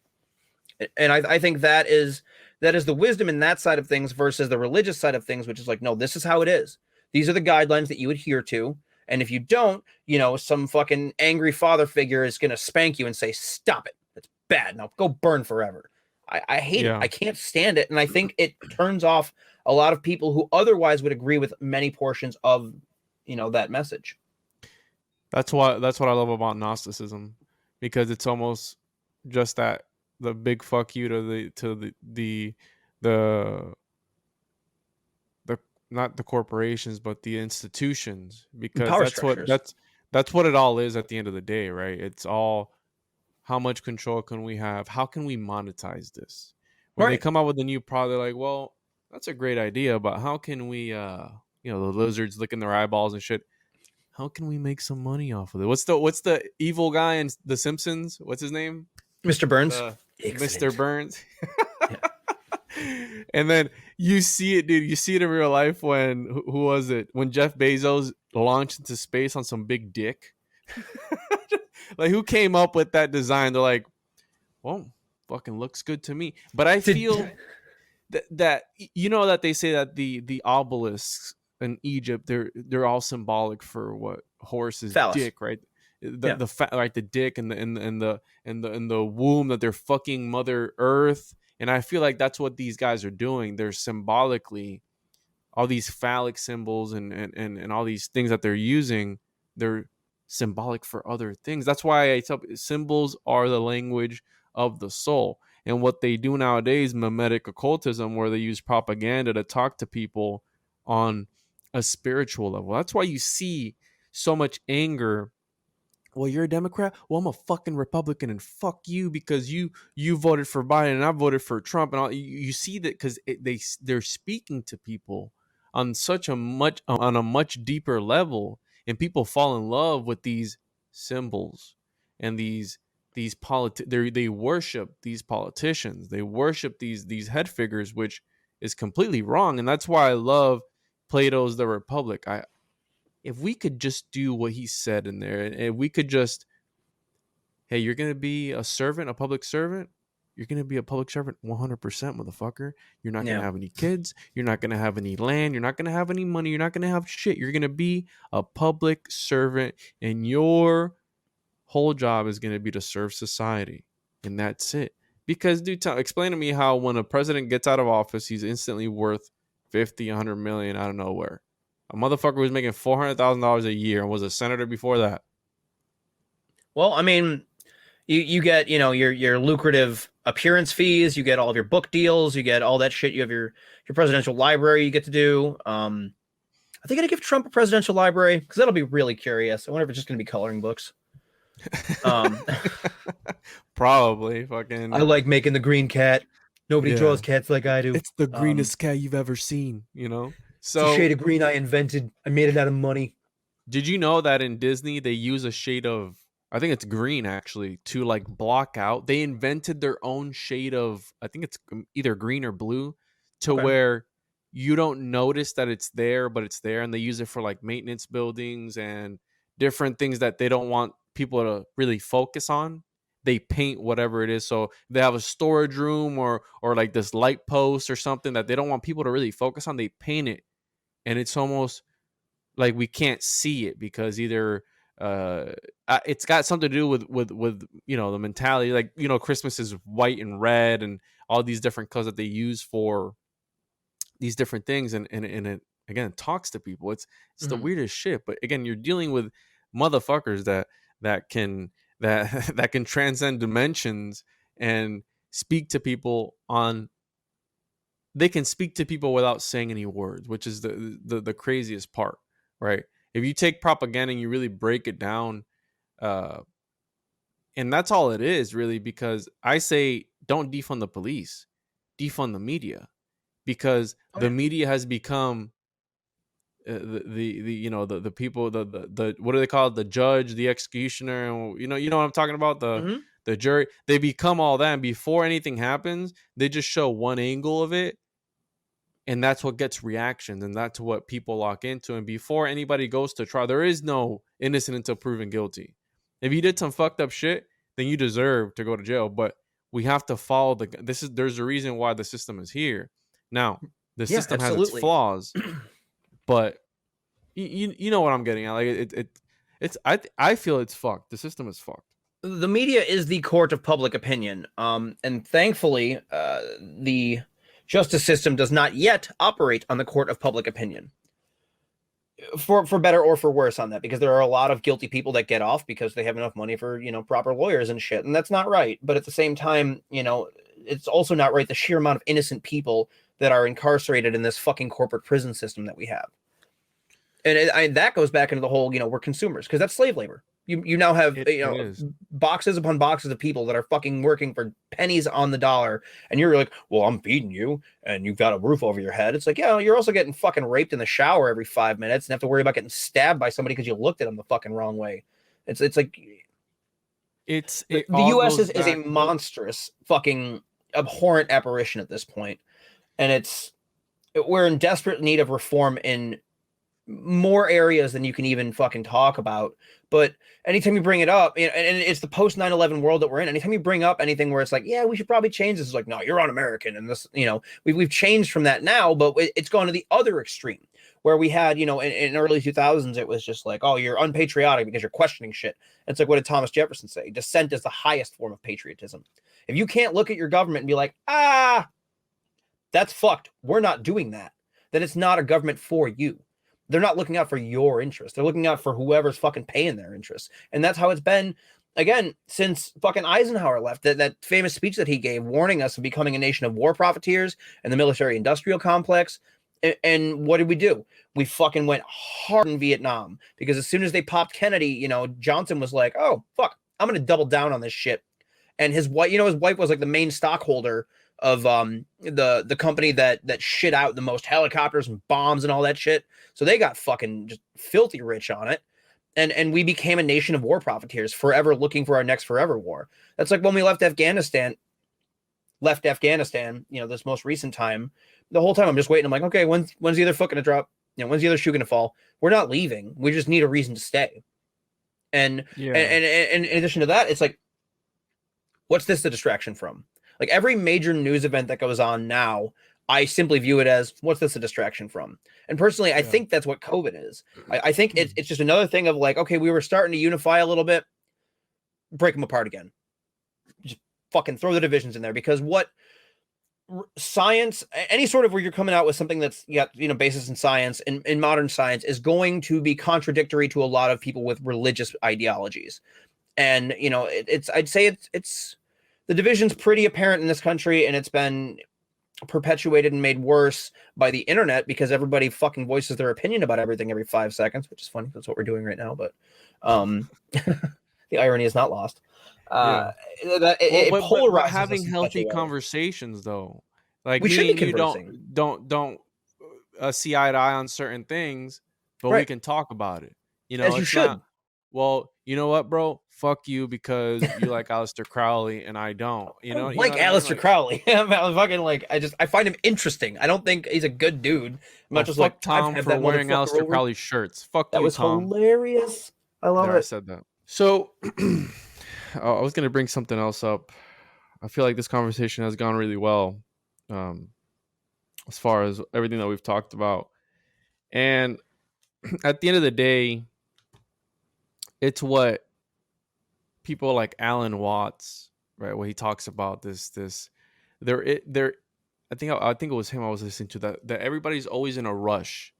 [SPEAKER 2] And I think that is the wisdom in that side of things versus the religious side of things, which is like, no, this is how it is. These are the guidelines that you adhere to. And if you don't, some fucking angry father figure is going to spank you and say, stop it. That's bad. Now go burn forever. I hate it.
[SPEAKER 1] Yeah.
[SPEAKER 2] I can't stand it. And I think it turns off a lot of people who otherwise would agree with many portions of, that message.
[SPEAKER 1] That's what I love about Gnosticism, because it's almost just that, the big fuck you to the the not the corporations but the institutions,
[SPEAKER 2] And
[SPEAKER 1] because
[SPEAKER 2] power structures.
[SPEAKER 1] that's what it all is at the end of the day, right? It's all, how much control can we have? How can we monetize this? When they
[SPEAKER 2] Right.
[SPEAKER 1] come out with a new product, they're like, well, that's a great idea, but how can we the lizards licking their eyeballs and shit, how can we make some money off of it? What's the evil guy in The Simpsons? What's his name?
[SPEAKER 2] Mr. Burns.
[SPEAKER 1] The Mr.
[SPEAKER 2] Excellent.
[SPEAKER 1] Burns.
[SPEAKER 2] Yeah.
[SPEAKER 1] And then you see it, dude. You see it in real life when, who was it? When Jeff Bezos launched into space on some big dick. Like, who came up with that design? They're like, well, fucking looks good to me. But I feel that that they say that the obelisks in Egypt, they're all symbolic for what? Horse's
[SPEAKER 2] Phallus.
[SPEAKER 1] dick, right?
[SPEAKER 2] Yeah.
[SPEAKER 1] Right, the dick and the womb, that they're fucking Mother Earth. And I feel like that's what these guys are doing. They're symbolically, all these phallic symbols and all these things that they're using, they're symbolic for other things. That's why I tell symbols are the language of the soul. And what they do nowadays, mimetic occultism, where they use propaganda to talk to people on a spiritual level. That's why you see so much anger. Well, you're a Democrat. Well, I'm a fucking Republican, and fuck you, because you voted for Biden and I voted for Trump, and all. You see that because they're speaking to people on on a much deeper level, and people fall in love with these symbols and they worship these politicians. They worship these head figures, which is completely wrong, and that's why I love Plato's The Republic. If we could just do what he said in there, and if we could just, hey, you're going to be a servant, a public servant, you're going to be a public servant 100%, motherfucker. You're not going to
[SPEAKER 2] Yeah.
[SPEAKER 1] have any kids. You're not going to have any land. You're not going to have any money. You're not going to have shit. You're going to be a public servant, and your whole job is going to be to serve society. And that's it. Because, dude, explain to me how when a president gets out of office, he's instantly worth 50, 100 million out of nowhere. A motherfucker was making $400,000 a year and was a senator before that.
[SPEAKER 2] Well, I mean, you get, your lucrative appearance fees, you get all of your book deals, you get all that shit. You have your presidential library you get to do. Are they going to give Trump a presidential library? Because that'll be really curious. I wonder if it's just going to be coloring books.
[SPEAKER 1] Probably fucking.
[SPEAKER 2] I like making the green cat. Nobody draws cats like I do.
[SPEAKER 1] It's the greenest cat you've ever seen,
[SPEAKER 2] So, it's a shade of green I invented. I made it out of money.
[SPEAKER 1] Did you know that in Disney they use a shade of, I think it's green actually, to like block out? They invented their own shade of, I think it's either green or blue, to where you don't notice that it's there, but it's there, and they use it for like maintenance buildings and different things that they don't want people to really focus on. They paint whatever it is. So they have a storage room or like this light post or something that they don't want people to really focus on. They paint it, and it's almost like we can't see it because either it's got something to do with the mentality. Like, Christmas is white and red and all these different colors that they use for these different things, and it again talks to people. It's the weirdest shit. But again, you're dealing with motherfuckers that can that can transcend dimensions and speak to people on. They can speak to people without saying any words, which is the craziest part, right? If you take propaganda and you really break it down, and that's all it is really, because I say don't defund the police, defund the media, because the media has become the people, the what do they call it, the judge, the executioner, and you know what I'm talking about, the jury. They become all that, and before anything happens, they just show one angle of it, and that's what gets reactions, and that's what people lock into. And before anybody goes to trial, there is no innocent until proven guilty. If you did some fucked up shit, then you deserve to go to jail. But we have to follow there's a reason why the system is here. Now, the system has its flaws, but you know what I'm getting at. Like I feel it's fucked. The system is fucked.
[SPEAKER 2] The media is the court of public opinion. And thankfully, the justice system does not yet operate on the court of public opinion. For better or for worse on that, because there are a lot of guilty people that get off because they have enough money for, proper lawyers and shit. And that's not right. But at the same time, it's also not right the sheer amount of innocent people that are incarcerated in this fucking corporate prison system that we have. And that goes back into the whole, we're consumers, because that's slave labor. You now have boxes upon boxes of people that are fucking working for pennies on the dollar, and you're like, well, I'm feeding you, and you've got a roof over your head. It's like, yeah, you're also getting fucking raped in the shower every 5 minutes, and have to worry about getting stabbed by somebody because you looked at them the fucking wrong way. It's like the U.S. is a monstrous fucking abhorrent apparition at this point, and we're in desperate need of reform in more areas than you can even fucking talk about. But anytime you bring it up, and it's the post 9/11 world that we're in, anytime you bring up anything where it's like, yeah, we should probably change this, it's like, no, you're un-American, and this, we've changed from that now, but it's gone to the other extreme where we had, in early 2000s, it was just like, oh, you're unpatriotic because you're questioning shit. It's like, what did Thomas Jefferson say? Dissent is the highest form of patriotism. If you can't look at your government and be like, that's fucked, we're not doing that, then it's not a government for you. They're not looking out for your interests. They're looking out for whoever's fucking paying their interests. And that's how it's been, again, since fucking Eisenhower left. That famous speech that he gave warning us of becoming a nation of war profiteers and the military-industrial complex. And what did we do? We fucking went hard in Vietnam, because as soon as they popped Kennedy, Johnson was like, oh, fuck, I'm going to double down on this shit. And his wife, his wife was like the main stockholder of the company that shit out the most helicopters and bombs and all that shit. So they got fucking just filthy rich on it. And we became a nation of war profiteers, forever looking for our next forever war. That's like when we left Afghanistan, this most recent time. The whole time I'm just waiting. I'm like, okay, when's the other foot going to drop? When's the other shoe going to fall? We're not leaving. We just need a reason to stay. And in addition to that, it's like, what's this the distraction from? Like every major news event that goes on now, I simply view it as, what's this a distraction from? And personally, I think that's what COVID is. I think it's just another thing of like, okay, we were starting to unify a little bit, break them apart again. Just fucking throw the divisions in there, because what science, any sort of where you're coming out with something that's got, basis in science, in modern science, is going to be contradictory to a lot of people with religious ideologies. And, I'd say it's the division's pretty apparent in this country, and it's been perpetuated and made worse by the internet, because everybody fucking voices their opinion about everything every 5 seconds, which is funny. That's what we're doing right now. But the irony is not lost. It polarizes.
[SPEAKER 1] Having healthy conversations, though, like
[SPEAKER 2] we should be conversing.
[SPEAKER 1] Don't see eye to eye on certain things, but we can talk about it.
[SPEAKER 2] As you should.
[SPEAKER 1] Well, you know what, bro? Fuck you because you like Aleister Crowley and I don't.
[SPEAKER 2] Aleister Crowley. I'm fucking like, I find him interesting. I don't think he's a good dude.
[SPEAKER 1] Fuck like Tom for wearing Aleister Crowley shirts. Fuck you, Tom. That was
[SPEAKER 2] hilarious. I love it.
[SPEAKER 1] I said that. So I was gonna bring something else up. I feel like this conversation has gone really well, as far as everything that we've talked about. And at the end of the day, it's what people like Alan Watts, right? Where he talks about this. I think it was him I was listening to, that everybody's always in a rush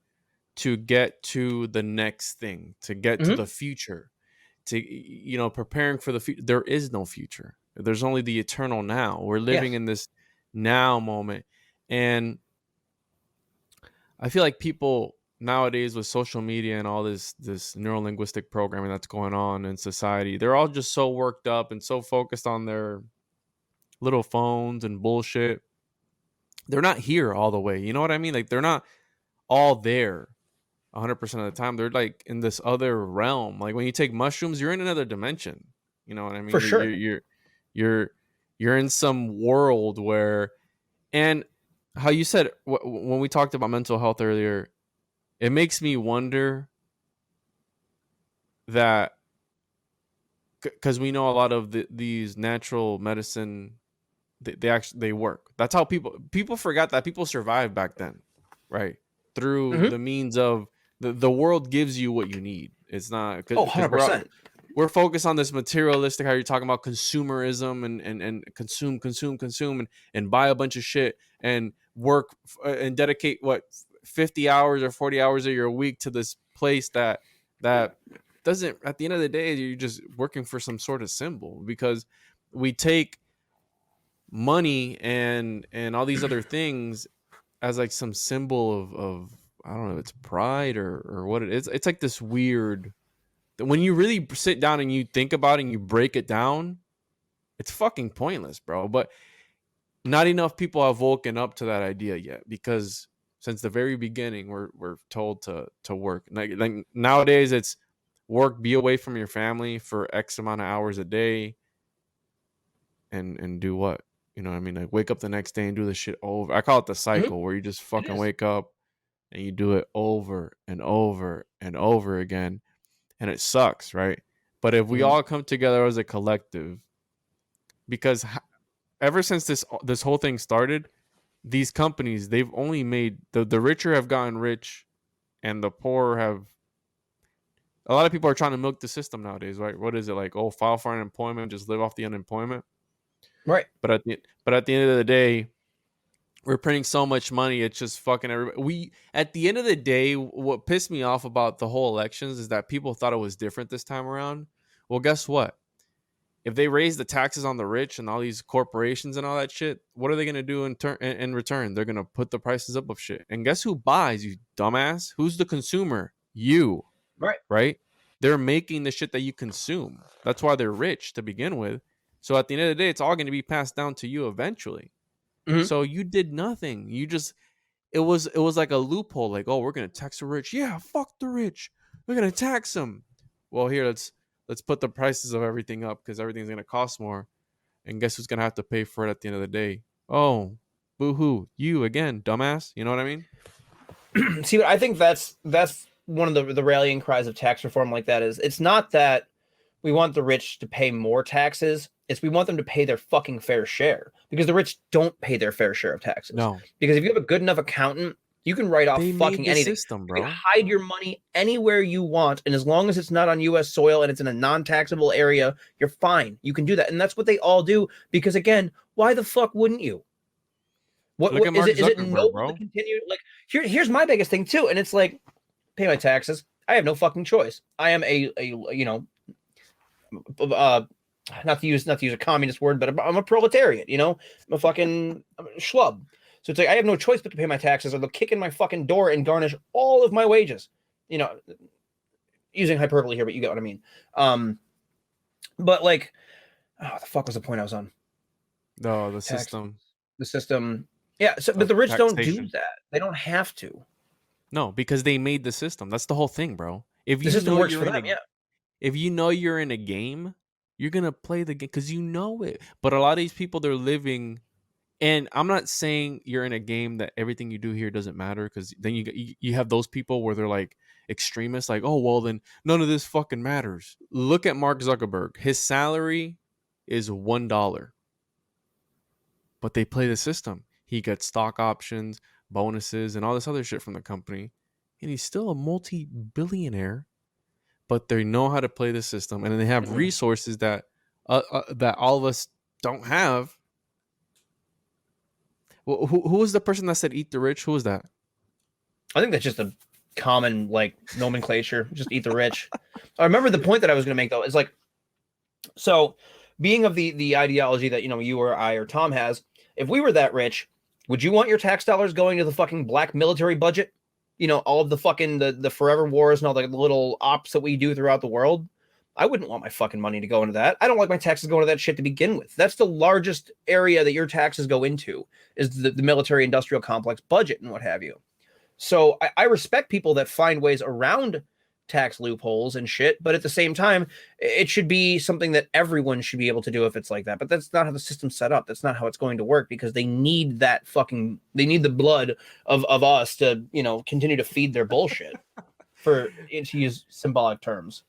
[SPEAKER 1] to get to the next thing, to get to the future, to preparing for the future. There is no future. There's only the eternal now. We're living in this now moment, and I feel like people nowadays with social media and all this neurolinguistic programming that's going on in society, they're all just so worked up and so focused on their little phones and bullshit. They're not here all the way. You know what I mean? Like, they're not all there 100% of the time. They're like in this other realm. Like when you take mushrooms, you're in another dimension. You know what I mean?
[SPEAKER 2] For sure.
[SPEAKER 1] You're in some world where, and how you said when we talked about mental health earlier, it makes me wonder that, because we know a lot of these natural medicine, they work. That's how people forgot that people survived back then, right? Through the means of the world gives you what you need. It's not
[SPEAKER 2] 100%.
[SPEAKER 1] we're focused on this materialistic, how you're talking about consumerism and consume and buy a bunch of shit and work and dedicate what 50 hours or 40 hours of your week to this place that doesn't, at the end of the day, you're just working for some sort of symbol, because we take money and all these other things as like some symbol of I don't know, it's pride or what it is. It's like this weird, when you really sit down and you think about it and you break it down, it's fucking pointless, bro. But not enough people have woken up to that idea yet, because since the very beginning we're told to work. Like nowadays it's work, be away from your family for X amount of hours a day, and do what? You know what I mean? Like wake up the next day and do the shit over. I call it the cycle, where you just fucking wake up and you do it over and over and over again, and it sucks, right? But if we all come together as a collective, because ever since this whole thing started, these companies, they've only made the richer have gotten rich, and the poor have. A lot of people are trying to milk the system nowadays, right? What is it like? Oh, file for unemployment, just live off the unemployment,
[SPEAKER 2] Right.
[SPEAKER 1] But at the end of the day, we're printing so much money, it's just fucking everybody. At the end of the day, what pissed me off about the whole elections is that people thought it was different this time around. Well, guess what? If they raise the taxes on the rich and all these corporations and all that shit, what are they going to do in return? They're going to put the prices up of shit. And guess who buys, you dumbass? Who's the consumer? You.
[SPEAKER 2] Right.
[SPEAKER 1] Right? They're making the shit that you consume. That's why they're rich to begin with. So at the end of the day, it's all going to be passed down to you eventually. So you did nothing. You just, it was like a loophole. Like, oh, we're going to tax the rich. Yeah, fuck the rich. We're going to tax them. Well, here, let's put the prices of everything up, because everything's going to cost more. And guess who's going to have to pay for it at the end of the day? Oh, boo-hoo. You again, dumbass. You know what I mean?
[SPEAKER 2] See, I think that's one of the rallying cries of tax reform like that is, it's not that we want the rich to pay more taxes. It's we want them to pay their fucking fair share, because the rich don't pay their fair share of taxes.
[SPEAKER 1] No.
[SPEAKER 2] Because if you have a good enough accountant, you can write off fucking anything.
[SPEAKER 1] System,
[SPEAKER 2] bro. You can hide your money anywhere you want, and as long as it's not on U.S. soil and it's in a non-taxable area, you're fine. You can do that, and that's what they all do. Because again, why the fuck wouldn't you? What is it noble
[SPEAKER 1] bro.
[SPEAKER 2] to continue? Like here's my biggest thing too, and it's like, pay my taxes. I have no fucking choice. I am a you know, not to use a communist word, but I'm a proletariat. You know, I'm a schlub. So it's like I have no choice but to pay my taxes, or they'll kick in my fucking door and garnish all of my wages. You know, using hyperbole here, but you get what I mean. But like, oh, the fuck was the point I was on?
[SPEAKER 1] No, the system.
[SPEAKER 2] The system. Yeah. So, but the rich don't do that. They don't have to.
[SPEAKER 1] No, because they made the system. That's the whole thing, bro. If
[SPEAKER 2] the system works for them,
[SPEAKER 1] if you know you're in a game, you're gonna play the game because you know it. But a lot of these people, they're living. And I'm not saying you're in a game that everything you do here doesn't matter, because then you have those people where they're like extremists, like, oh, well, then none of this fucking matters. Look at Mark Zuckerberg. His salary is $1, but they play the system. He gets stock options, bonuses, and all this other shit from the company, and he's still a multi-billionaire. But they know how to play the system, and they have resources that all of us don't have. Well, who was the person that said eat the rich? Who was that?
[SPEAKER 2] I think that's just a common like nomenclature. Just eat the rich. I remember the point that I was going to make though is like, so being of the ideology that, you know, you or I or Tom has, if we were that rich, would you want your tax dollars going to the fucking black military budget? You know, all of the fucking the forever wars and all the little ops that we do throughout the world. I wouldn't want my fucking money to go into that. I don't like my taxes going to that shit to begin with. That's the largest area that your taxes go into, is the military industrial complex budget and what have you. So I respect people that find ways around tax loopholes and shit, but at the same time, it should be something that everyone should be able to do if it's like that. But that's not how the system's set up. That's not how it's going to work, because they need they need the blood of us to, you know, continue to feed their bullshit, to use symbolic terms.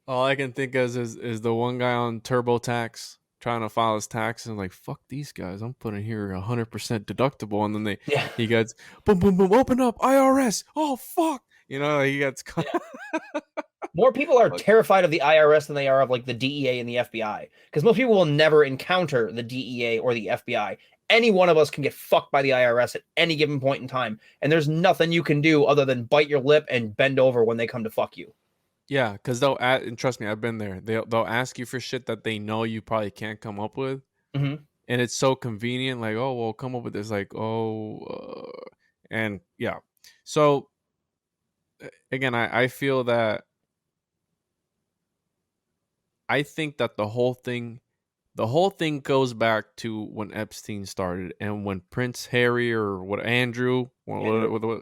[SPEAKER 1] All I can think of is the one guy on TurboTax trying to file his taxes and like, fuck these guys, I'm putting here 100% deductible, and then he gets boom, open up IRS. Oh fuck, you know, he gets.
[SPEAKER 2] More people are
[SPEAKER 1] But
[SPEAKER 2] terrified of the IRS than they are of like the DEA and the FBI, because most people will never encounter the DEA or the FBI. Any one of us can get fucked by the IRS at any given point in time, and there's nothing you can do other than bite your lip and bend over when they come to fuck you.
[SPEAKER 1] yeah, because and trust me, I've been there. They'll ask you for shit that they know you probably can't come up with,
[SPEAKER 2] Mm-hmm.
[SPEAKER 1] and it's so convenient. Like, oh well, come up with this. Like, and yeah. So again, I feel that I think that the whole thing goes back to when Epstein started and when Prince Harry or what Andrew,
[SPEAKER 2] Andrew.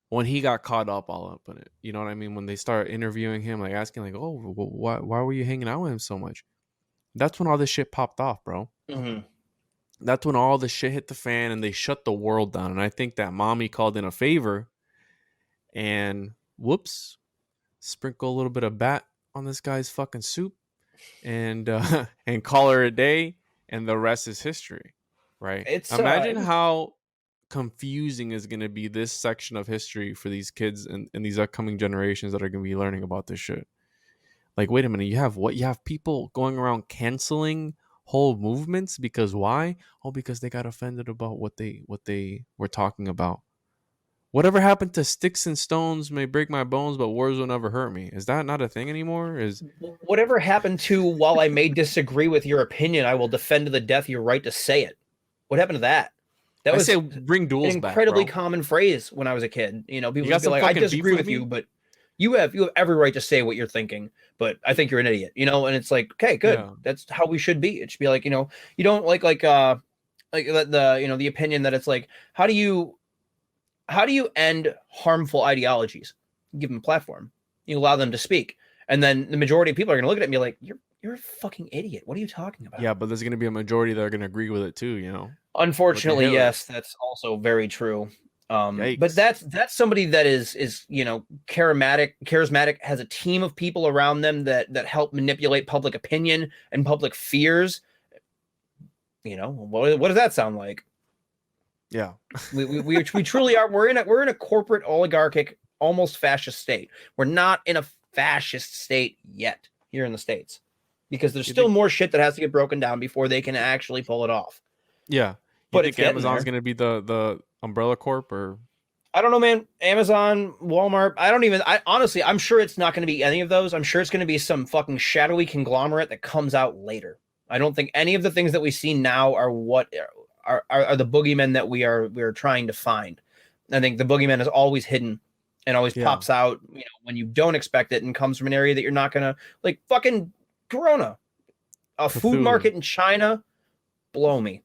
[SPEAKER 1] when he got caught up all up in it. You know what I mean? When they started interviewing him, like asking, like, "Oh, why were you hanging out with him so much?" That's when all this shit popped off, bro.
[SPEAKER 2] Mm-hmm.
[SPEAKER 1] That's when all the shit hit the fan and they shut the world down. And I think that mommy called in a favor and whoops, sprinkle a little bit of bat on this guy's fucking soup and and call her a day, and the rest is history, right?
[SPEAKER 2] It's
[SPEAKER 1] Imagine how confusing is going to be this section of history for these kids and these upcoming generations that are going to be learning about this shit. Like, wait a minute, you have what? You have people going around canceling whole movements because why? Oh, because they got offended about what they were talking about. Whatever happened to sticks and stones may break my bones, but words will never hurt me? Is that not a thing anymore? Is
[SPEAKER 2] whatever happened to while I may disagree with your opinion, I will defend to the death your right to say it. What happened to that? That
[SPEAKER 1] I
[SPEAKER 2] was
[SPEAKER 1] say bring
[SPEAKER 2] an
[SPEAKER 1] duels back,
[SPEAKER 2] incredibly
[SPEAKER 1] bro.
[SPEAKER 2] common phrase when I was a kid. You know,
[SPEAKER 1] You
[SPEAKER 2] people
[SPEAKER 1] got
[SPEAKER 2] would be
[SPEAKER 1] some
[SPEAKER 2] like, "I
[SPEAKER 1] fucking beef
[SPEAKER 2] disagree with
[SPEAKER 1] me?
[SPEAKER 2] you, but you have every right to say what you're thinking, but I think you're an idiot." You know, and it's like, okay, good.
[SPEAKER 1] Yeah,
[SPEAKER 2] That's how we should be. It should be like, you don't like the opinion that it's like, how do you end harmful ideologies? You give them a platform. You allow them to speak. And then the majority of people are going to look at it and be like, you're a fucking idiot. What are you talking about?
[SPEAKER 1] yeah, but there's gonna be a majority that are gonna agree with it too. You know, look at
[SPEAKER 2] Unfortunately,
[SPEAKER 1] Hitler.
[SPEAKER 2] yes, that's also very true. But
[SPEAKER 1] Yikes.
[SPEAKER 2] that's somebody that is charismatic, has a team of people around them that help manipulate public opinion and public fears. What does that sound like?
[SPEAKER 1] Yeah,
[SPEAKER 2] We truly are. We're in a corporate oligarchic, almost fascist state. We're not in a fascist state yet here in the States, because there's
[SPEAKER 1] you
[SPEAKER 2] still
[SPEAKER 1] think?
[SPEAKER 2] more shit that has to get broken down before they can actually pull it off.
[SPEAKER 1] Yeah, you
[SPEAKER 2] But it's
[SPEAKER 1] think
[SPEAKER 2] getting
[SPEAKER 1] Amazon's
[SPEAKER 2] there.
[SPEAKER 1] gonna be the umbrella corp or?
[SPEAKER 2] I don't know, man. Amazon, Walmart. I don't even. I honestly, I'm sure it's not going to be any of those. I'm sure it's going to be some fucking shadowy conglomerate that comes out later. I don't think any of the things that we see now are what are the boogeymen that we are trying to find. I think the boogeyman is always hidden and always
[SPEAKER 1] Yeah,
[SPEAKER 2] pops out, when you don't expect it, and comes from an area that you're not gonna like. Fucking Corona, a food
[SPEAKER 1] Cthulhu.
[SPEAKER 2] market in China. Blow me.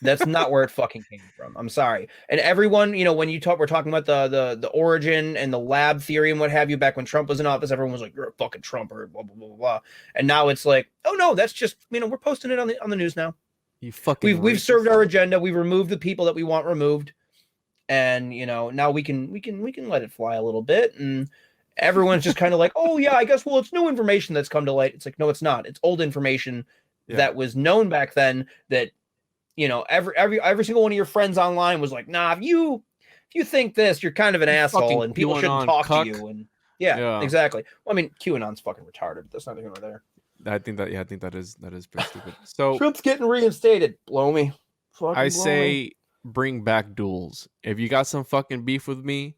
[SPEAKER 2] That's not where it fucking came from. I'm sorry. And everyone, when we're talking about the origin and the lab theory and what have you, back when Trump was in office, everyone was like, "You're a fucking Trumper," blah blah blah blah. And now it's like, "Oh no, that's just we're posting it on the news now.
[SPEAKER 1] You fucking
[SPEAKER 2] We've served
[SPEAKER 1] racist.
[SPEAKER 2] our agenda. We've removed the people that we want removed, and now we can let it fly a little bit." And everyone's just kind of like, "Oh yeah, I guess. Well, it's new information that's come to light." It's like, no, it's not. It's old information
[SPEAKER 1] Yeah,
[SPEAKER 2] that was known back then. That every single one of your friends online was like, "Nah, if you think this, you're kind of an
[SPEAKER 1] you
[SPEAKER 2] asshole,
[SPEAKER 1] fucking
[SPEAKER 2] and people shouldn't
[SPEAKER 1] QAnon
[SPEAKER 2] talk to
[SPEAKER 1] cuck.
[SPEAKER 2] you." And yeah,
[SPEAKER 1] Yeah,
[SPEAKER 2] exactly. Well, I mean, QAnon's fucking retarded, but that's not even there.
[SPEAKER 1] I think that. Yeah, I think that is pretty stupid. So
[SPEAKER 2] Trump's getting reinstated. Blow me,
[SPEAKER 1] I
[SPEAKER 2] fucking blow me.
[SPEAKER 1] say bring back duels. If you got some fucking beef with me,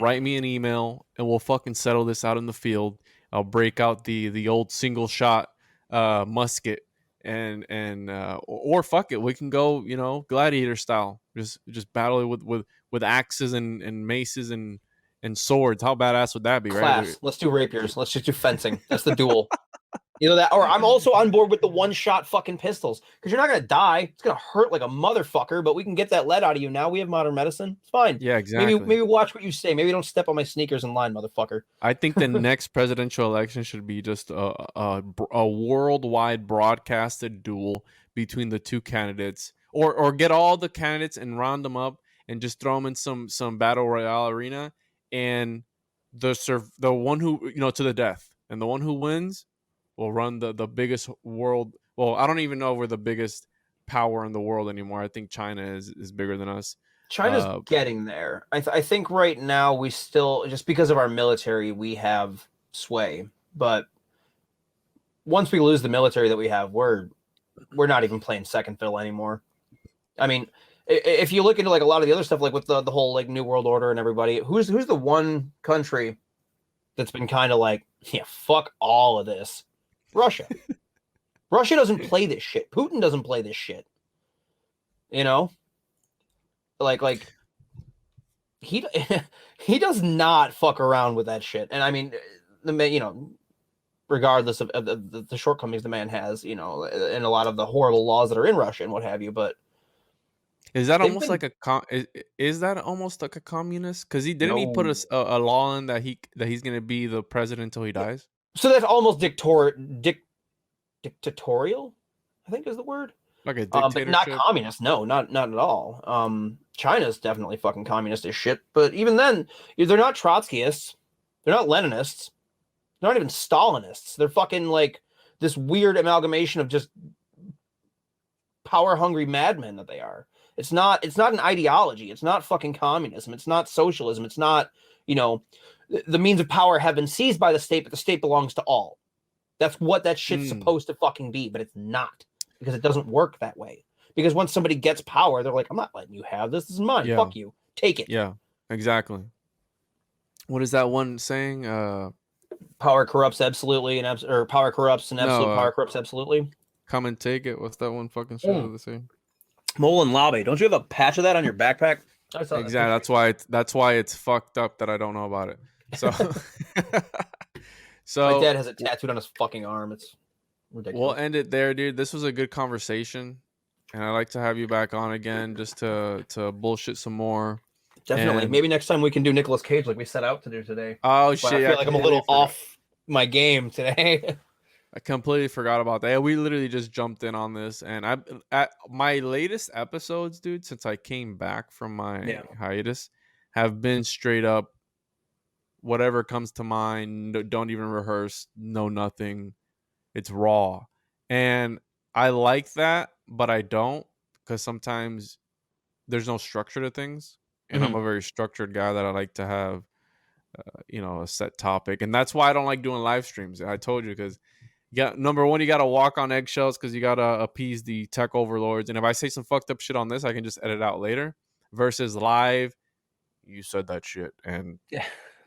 [SPEAKER 1] write me an email and we'll fucking settle this out in the field. I'll break out the old single shot musket and or fuck it, we can go, gladiator style. Just battle it with axes and maces and swords. How badass would that be, right?
[SPEAKER 2] Class. Let's do rapiers. Let's just do fencing. That's the duel. Either that, or I'm also on board with the one-shot fucking pistols, because you're not gonna die. It's gonna hurt like a motherfucker, but we can get that lead out of you now. We have modern medicine. It's fine.
[SPEAKER 1] Yeah,
[SPEAKER 2] Maybe
[SPEAKER 1] exactly.
[SPEAKER 2] maybe watch what you say. Maybe don't step on my sneakers in line, motherfucker.
[SPEAKER 1] I think the next presidential election should be just a worldwide broadcasted duel between the two candidates, or get all the candidates and round them up and just throw them in some battle royale arena, and the one who to the death, and the one who wins will run the biggest world. Well, I don't even know if we're the biggest power in the world anymore. I think China is bigger than us.
[SPEAKER 2] China's getting there. I think right now we still, just because of our military, we have sway. But once we lose the military that we have, we're not even playing second fiddle anymore. I mean, if you look into like a lot of the other stuff, like with the whole like New World Order and everybody, who's the one country that's been kind of like, yeah, fuck all of this? Russia. Russia doesn't play this shit. Putin doesn't play this shit. You know, like he he does not fuck around with that shit. And I mean, regardless of the shortcomings the man has, and a lot of the horrible laws that are in Russia and what have you, but
[SPEAKER 1] is that almost like a is that almost like a communist? Because he put a law in that he's gonna be the president until he dies.
[SPEAKER 2] So that's almost dictatorial, I think is the word.
[SPEAKER 1] Like a dictatorship.
[SPEAKER 2] But not communist. No, not at all. China's definitely fucking communist as shit. But even then, they're not Trotskyists. They're not Leninists. They're not even Stalinists. They're fucking like this weird amalgamation of just power-hungry madmen that they are. It's not an ideology. It's not fucking communism. It's not socialism. It's not, the means of power have been seized by the state, but the state belongs to all. That's what that shit's supposed to fucking be, but it's not, because it doesn't work that way. Because once somebody gets power, they're like, I'm not letting you have this. This is mine. Yeah. Fuck you. Take it.
[SPEAKER 1] Yeah, exactly. What is that one saying?
[SPEAKER 2] Power corrupts absolutely, or power corrupts and absolute power corrupts absolutely.
[SPEAKER 1] Come and take it. What's that one fucking show the same?
[SPEAKER 2] Mole and Lobby. Don't you have a patch of that on your backpack?
[SPEAKER 1] Exactly. That's why it's fucked up that I don't know about it. So,
[SPEAKER 2] my dad has it tattooed on his fucking arm. It's ridiculous.
[SPEAKER 1] We'll end it there, dude. This was a good conversation, and I'd like to have you back on again just to bullshit some more.
[SPEAKER 2] Definitely. Maybe next time we can do Nicolas Cage like we set out to do today.
[SPEAKER 1] Oh shit!
[SPEAKER 2] I feel like I'm a little off my game today.
[SPEAKER 1] I completely forgot about that. We literally just jumped in on this, and at my latest episodes, dude, since I came back from my hiatus, have been straight up whatever comes to mind. Don't even rehearse. No, nothing. It's raw, and I like that, but I don't, because sometimes there's no structure to things, and I'm a very structured guy that I like to have, a set topic, and that's why I don't like doing live streams. I told you, because. Number one, you got to walk on eggshells because you got to appease the tech overlords. And if I say some fucked up shit on this, I can just edit out later. Versus live, you said that shit and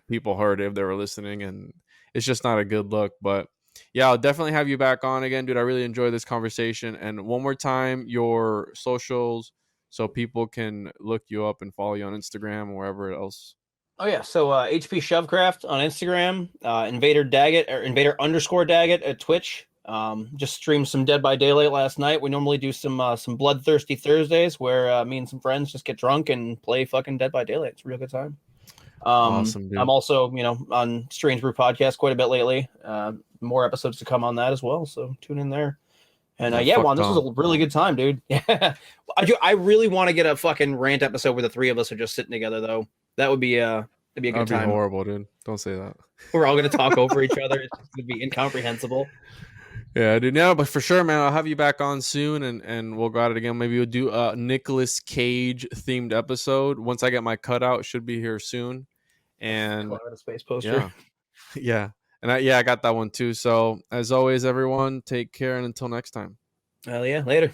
[SPEAKER 1] people heard it if they were listening, and it's just not a good look. But yeah, I'll definitely have you back on again, dude. I really enjoyed this conversation. And one more time, your socials, so people can look you up and follow you on Instagram or wherever else.
[SPEAKER 2] Oh yeah, so HP Shovecraft on Instagram, Invader Daggett or Invader _ Daggett at Twitch. Just streamed some Dead by Daylight last night. We normally do some Bloodthirsty Thursdays where me and some friends just get drunk and play fucking Dead by Daylight. It's a real good time. Awesome, dude. I'm also on Strange Brew Podcast quite a bit lately. More episodes to come on that as well, so tune in there. And Juan, this was a really good time, dude. Yeah, I really want to get a fucking rant episode where the three of us are just sitting together, though. That would be that'd be a good time.
[SPEAKER 1] That'd be horrible, dude. Don't say that.
[SPEAKER 2] We're all gonna talk over each other. It's gonna be incomprehensible.
[SPEAKER 1] Yeah, dude. No, but for sure, man. I'll have you back on soon, and we'll go at it again. Maybe we'll do a Nicolas Cage themed episode once I get my cutout. It should be here soon. And
[SPEAKER 2] a space poster.
[SPEAKER 1] Yeah. And I got that one too. So as always, everyone, take care, and until next time.
[SPEAKER 2] Hell yeah, later.